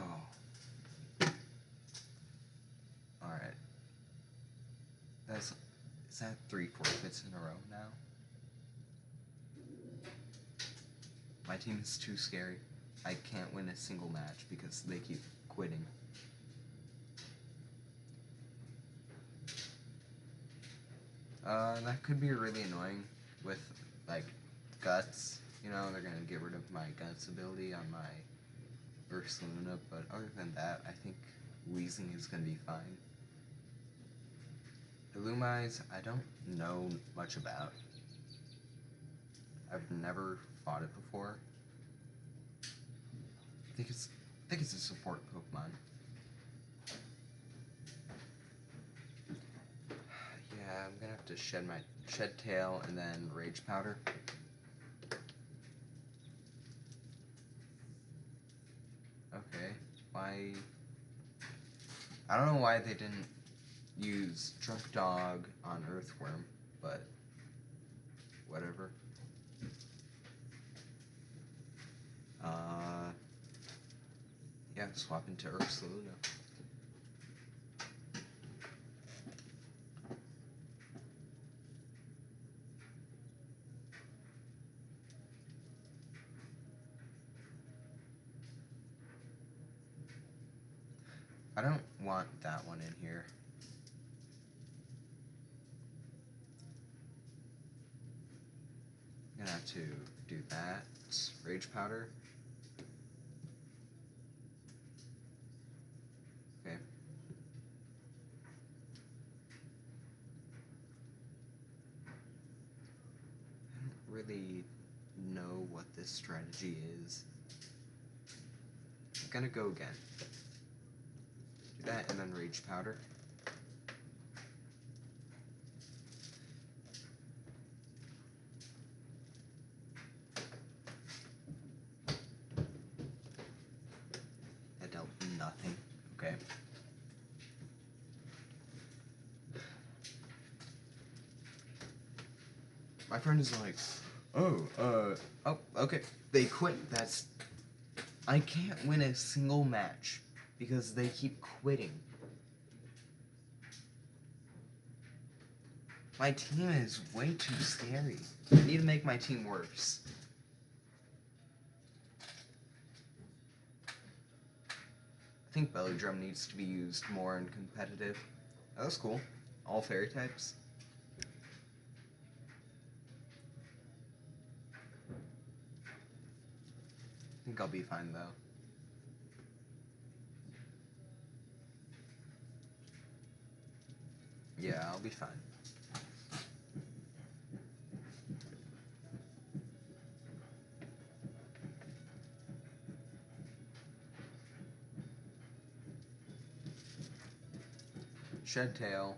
Alright. Is that 3 forfeits in a row now? My team is too scary. I can't win a single match because they keep quitting. That could be really annoying with, like, Guts. You know, they're gonna get rid of my Guts ability on my Ursaluna, but other than that, I think Weezing is gonna be fine. Illumise, I don't know much about. I've never fought it before. I think it's a support Pokemon. Yeah, I'm gonna have to shed tail and then Rage Powder. Okay, why? I don't know why they didn't use Drunk Dog on Earthworm, but whatever. Yeah, swap into Ursaluna. I don't want that one in here. I'm gonna have to do that. Rage Powder. Okay. I don't really know what this strategy is. I'm gonna go again. Do that and then Rage Powder. That dealt nothing. Okay. My friend is like, oh, okay. They quit. I can't win a single match because they keep quitting. My team is way too scary. I need to make my team worse. I think Belly Drum needs to be used more in competitive. That was cool. All fairy types. I think I'll be fine though. Yeah, I'll be fine. Shed Tail.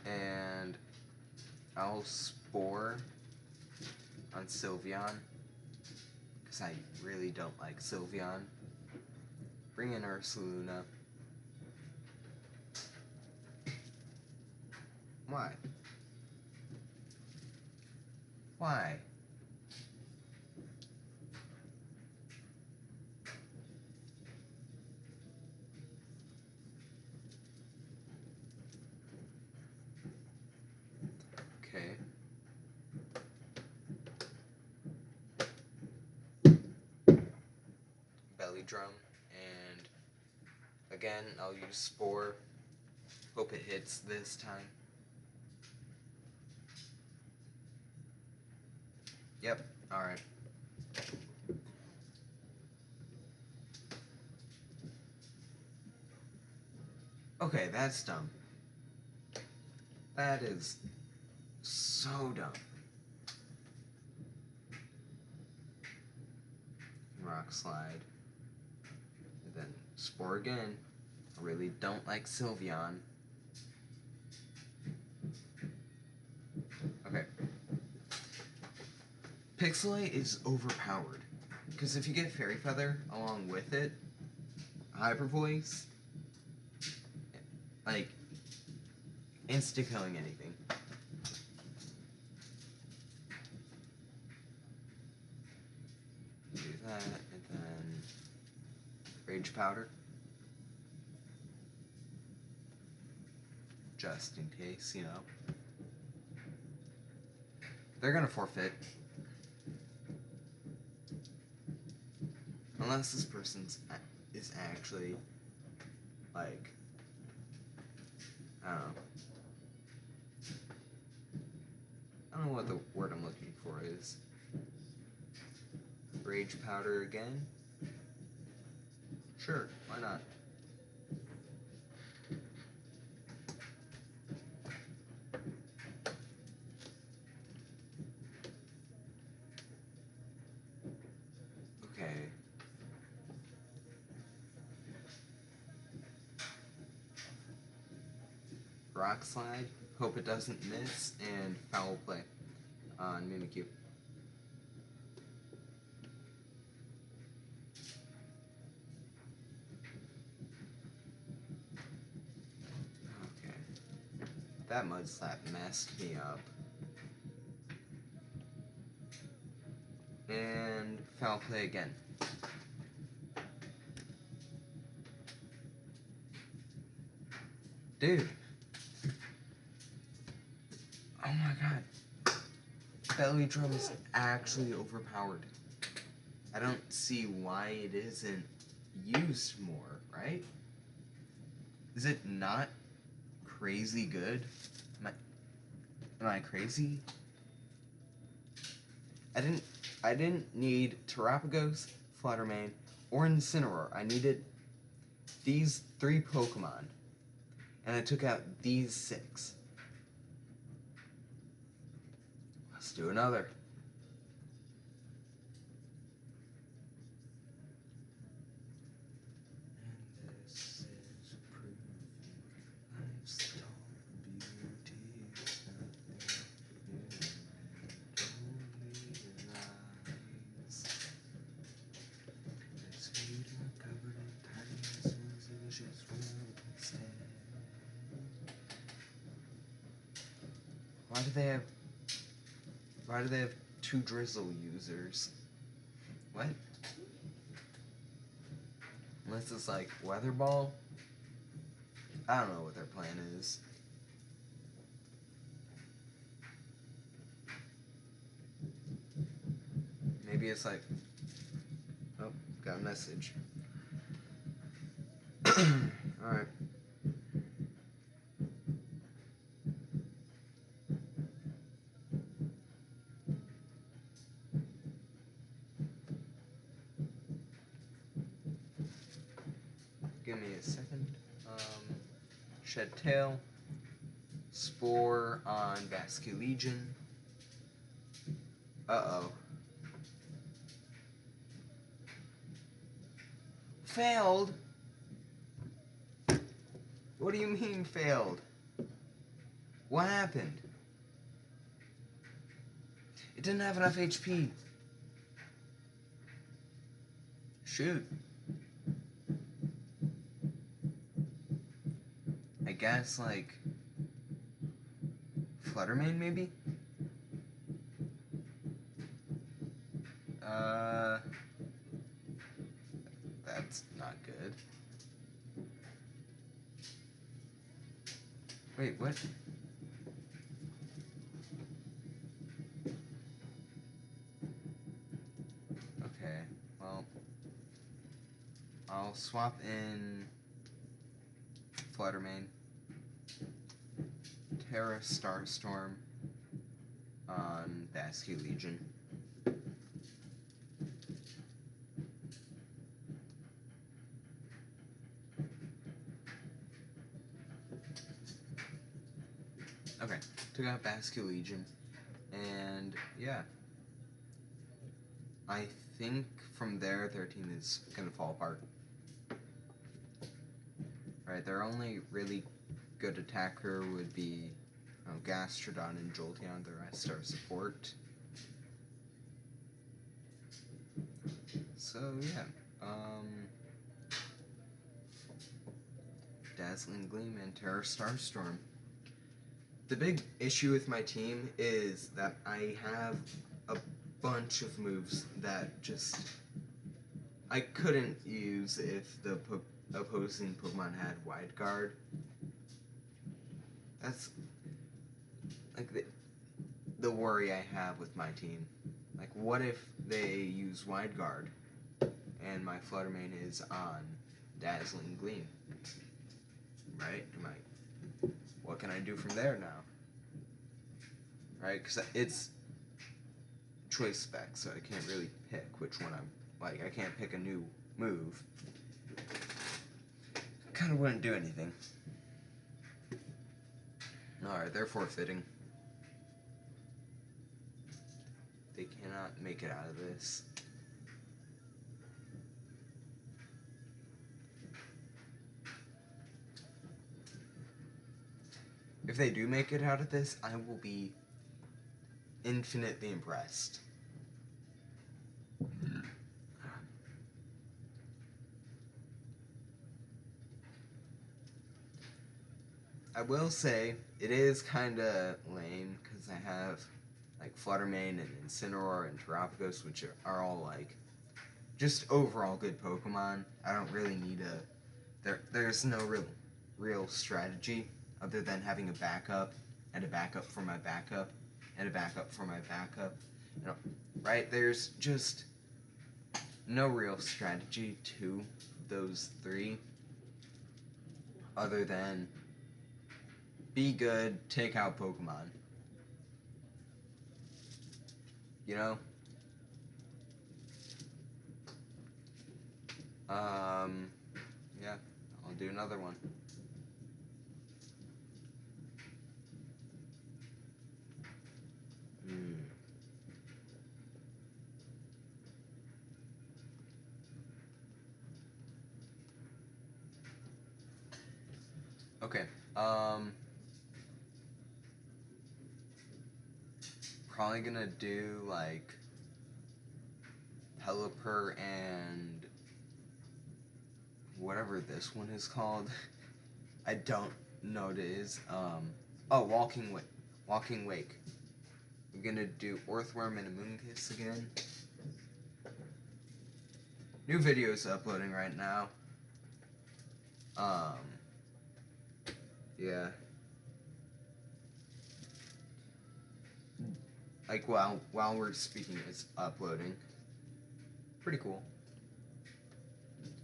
And I'll Spore on Sylveon. Because I really don't like Sylveon. Bring in Ursaluna. Why? Why? Okay. Belly Drum and again. I'll use Spore. Hope it hits this time. Yep, alright. Okay, that's dumb. That is so dumb. Rock Slide. And then Spore again. I really don't like Sylveon. Okay. Pixelate is overpowered. Because if you get Fairy Feather along with it, Hyper Voice, like, insta-killing anything. Do that, and then Rage Powder. Just in case, you know. They're gonna forfeit. Unless this person's is actually, like, I don't know. I don't know what the word I'm looking for is. Rage Powder again? Sure, why not? Okay. Rock Slide, hope it doesn't miss, and Foul Play on Mimikyu. Okay. That Mud Slap messed me up. And Foul Play again. Dude. Oh my god. Belly Drum is actually overpowered. I don't see why it isn't used more, right? Is it not crazy good? Am I crazy? I didn't need Terapagos, Fluttermane, or Incineroar. I needed these 3 Pokemon. And I took out these 6. Let's do another. And this is proof life's tall beauty is nothing new. This beauty covered in tiny sins, just will stand. Why do they have 2 Drizzle users? What? Unless it's like Weather Ball? I don't know what their plan is. Maybe it's like... Oh, got a message. Alright. Give me a second. Shed Tail. Spore on Vasculegion. Uh-oh. Failed? What do you mean failed? What happened? It didn't have enough HP. Shoot. I guess, like, Fluttermane, maybe? That's not good. Wait, what? Okay, well, I'll swap in Fluttermane, Terra Starstorm on Basque Legion. Okay, took out Basque Legion, and yeah. I think from there, their team is going to fall apart. Right, their only really good attacker would be Gastrodon and Jolteon. The rest are support. So, yeah. Dazzling Gleam and Terra Starstorm. The big issue with my team is that I have a bunch of moves that just I couldn't use if the opposing Pokemon had Wide Guard. That's like the worry I have with my team. Like, what if they use Wide Guard and my Fluttermane is on Dazzling Gleam? Right? What can I do from there now? Right? Because it's choice spec, so I can't really pick which one I'm like. I can't pick a new move. Kind of wouldn't do anything. Alright, they're forfeiting. They cannot make it out of this. If they do make it out of this, I will be infinitely impressed. I will say, it is kind of lame, because I have, like, Fluttermane and Incineroar and Terapagos, which are all, like, just overall good Pokemon. I don't really need there's no real strategy other than having a backup, and a backup for my backup, and a backup for my backup. You know, right? There's just no real strategy to those three, other than be good, take out Pokemon. You know? Yeah, I'll do another one. Okay, probably gonna do, like, Pelipper and whatever this one is called. I don't know what it is. Oh, Walking Wake. I'm gonna do Earthworm and a Moonkiss again. New videos uploading right now. Yeah. Like, while we're speaking, it's uploading. Pretty cool.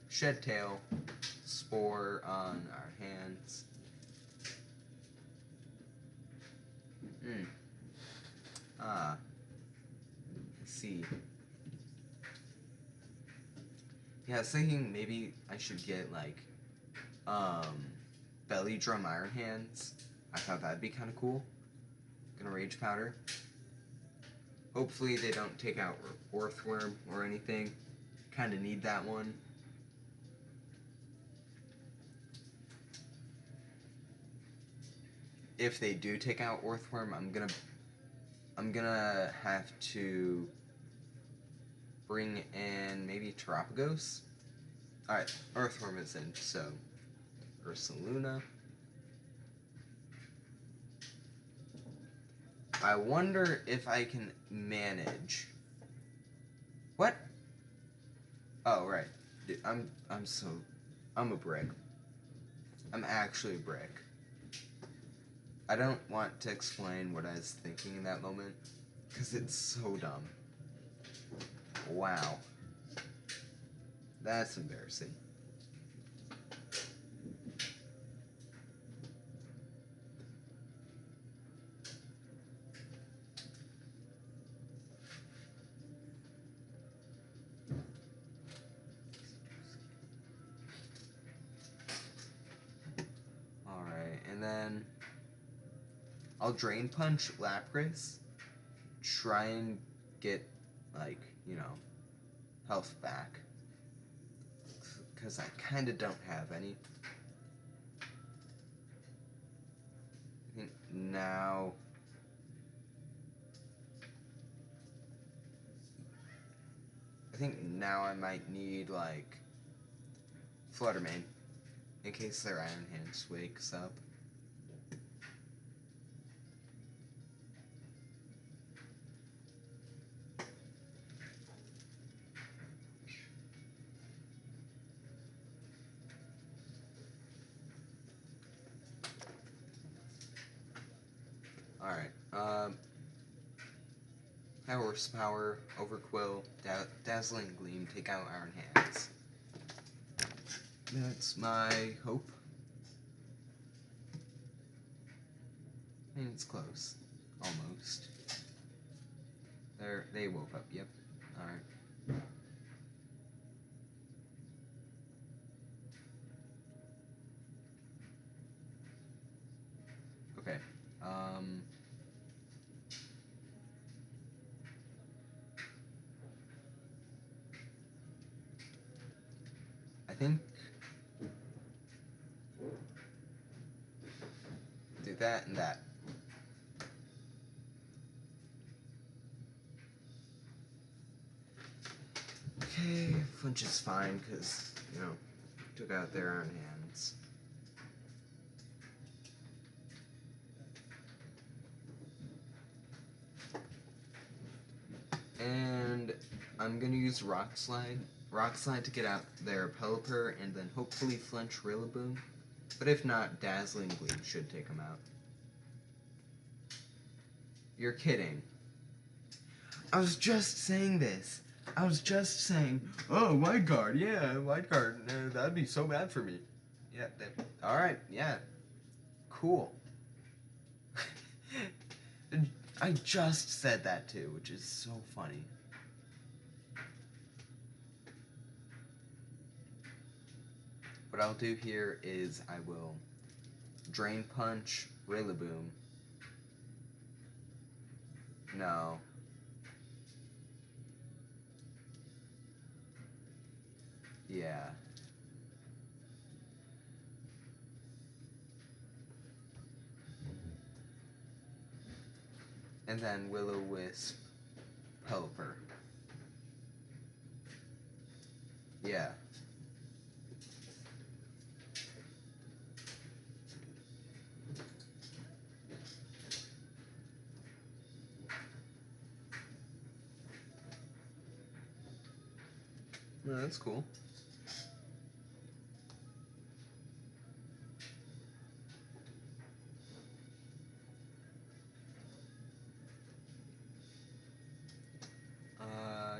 Shed Tail, Spore on our hands. Let's see. Yeah, I was thinking maybe I should get, like, Belly Drum Iron Hands. I thought that'd be kind of cool. Gonna Rage Powder. Hopefully they don't take out Earthworm or anything. Kind of need that one. If they do take out Earthworm, I'm gonna have to bring in maybe Terapagos. Alright, Earthworm is in, so Ursaluna. I wonder if I can manage. What? Oh, right. Dude, I'm a brick. I'm actually a brick. I don't want to explain what I was thinking in that moment, because it's so dumb. Wow. That's embarrassing. then I'll Drain Punch Lapras, try and get, like, you know, health back. Because I kind of don't have any. I think now... I might need, like, Flutter Mane, in case their Iron Hands wakes up. Alright, Horsepower, Overquill, Dazzling Gleam, take out Iron Hands. That's my hope. I mean, it's close. Almost. They woke up, yep. Alright. Okay. I think do that and that. Okay, flinch is fine because, you know, took out their Iron Hands. And I'm gonna use Rock Slide to get out their Pelipper, and then hopefully flinch Rillaboom. But if not, Dazzling Gleam should take them out. You're kidding. I was just saying this. I was just saying, oh, Wide Guard, yeah, Wide Guard, that'd be so bad for me. Yeah, alright, yeah. Cool. I just said that too, which is so funny. What I'll do here is I will Drain Punch Rillaboom. No. Yeah. And then Will-O-Wisp Pelipper. Yeah. No, that's cool.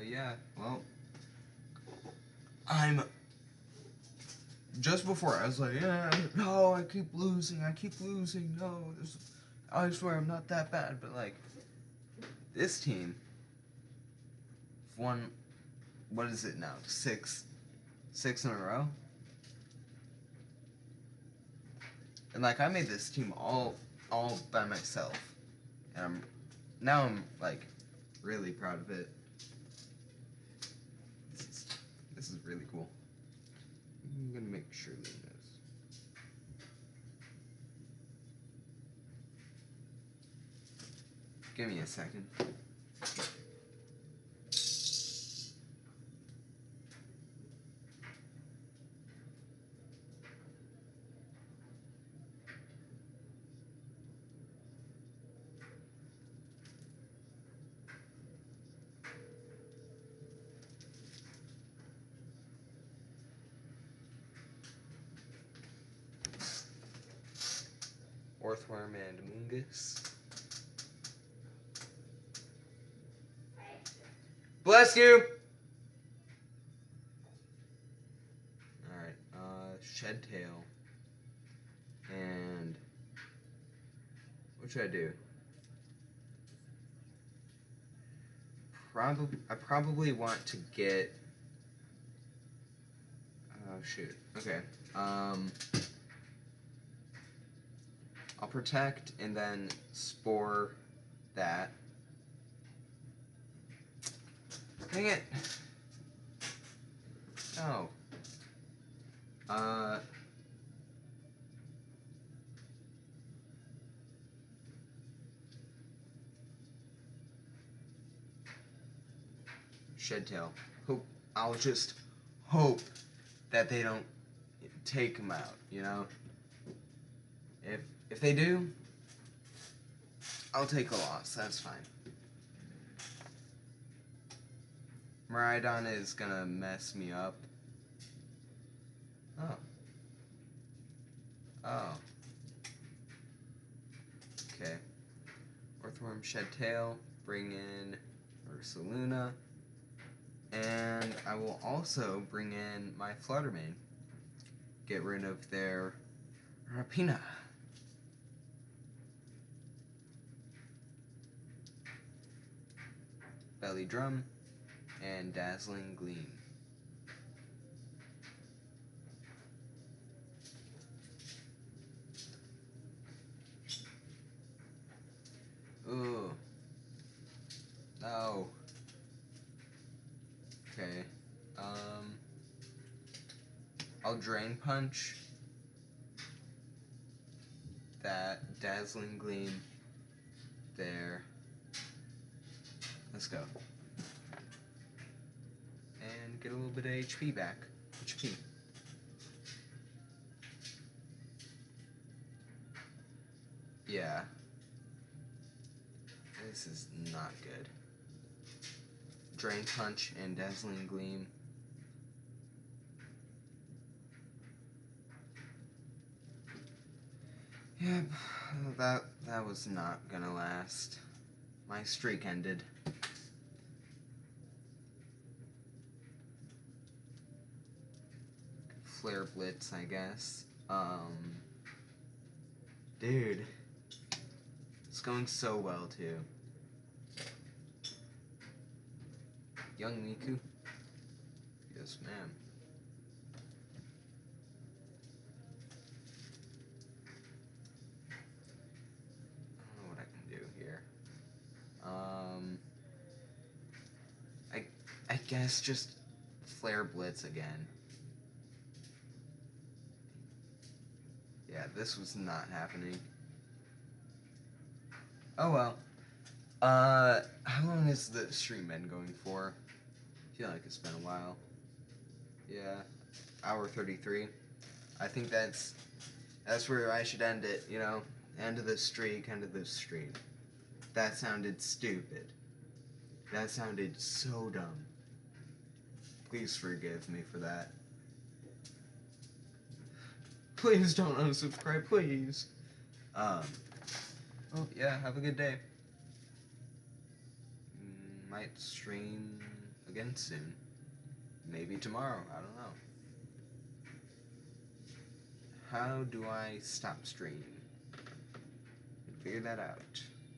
Yeah, well, just before, I was like, yeah, no, I keep losing, no, I swear I'm not that bad, but, like, this team won, what is it now, six in a row? And, like, I made this team all by myself, and I'm, like, really proud of it. This is really cool. I'm gonna make sure Lee knows. Give me a second. Orthworm and Mungus. Bless you! Alright, Shedtail. And what should I do? I probably want to get, oh shoot, okay, I'll protect and then spore that. Dang it! No. Shedtail. Hope I'll just hope that they don't take him out, you know? If they do, I'll take a loss, that's fine. Miraidon is gonna mess me up. Oh. Oh. Okay. Earthworm, Shedtail, bring in Ursaluna, and I will also bring in my Fluttermane. Get rid of their Rapina. Belly Drum, and Dazzling Gleam. Ooh. No. Okay. I'll Drain Punch that Dazzling Gleam there. Let's go. And get a little bit of HP back. HP. Yeah. This is not good. Drain Punch and Dazzling Gleam. Yep, that was not gonna last. My streak ended. Flare Blitz, I guess. Dude. It's going so well, too. Young Miku? Yes, ma'am. I don't know what I can do here. I guess just Flare Blitz again. Yeah, this was not happening. Oh well. How long has the stream been going for? I feel like it's been a while. Yeah, hour 33. I think that's where I should end it, you know? End of the streak, end of the stream. That sounded stupid. That sounded so dumb. Please forgive me for that. Please don't unsubscribe, please. Oh yeah, have a good day. Might stream again soon. Maybe tomorrow, I don't know. How do I stop streaming? Figure that out.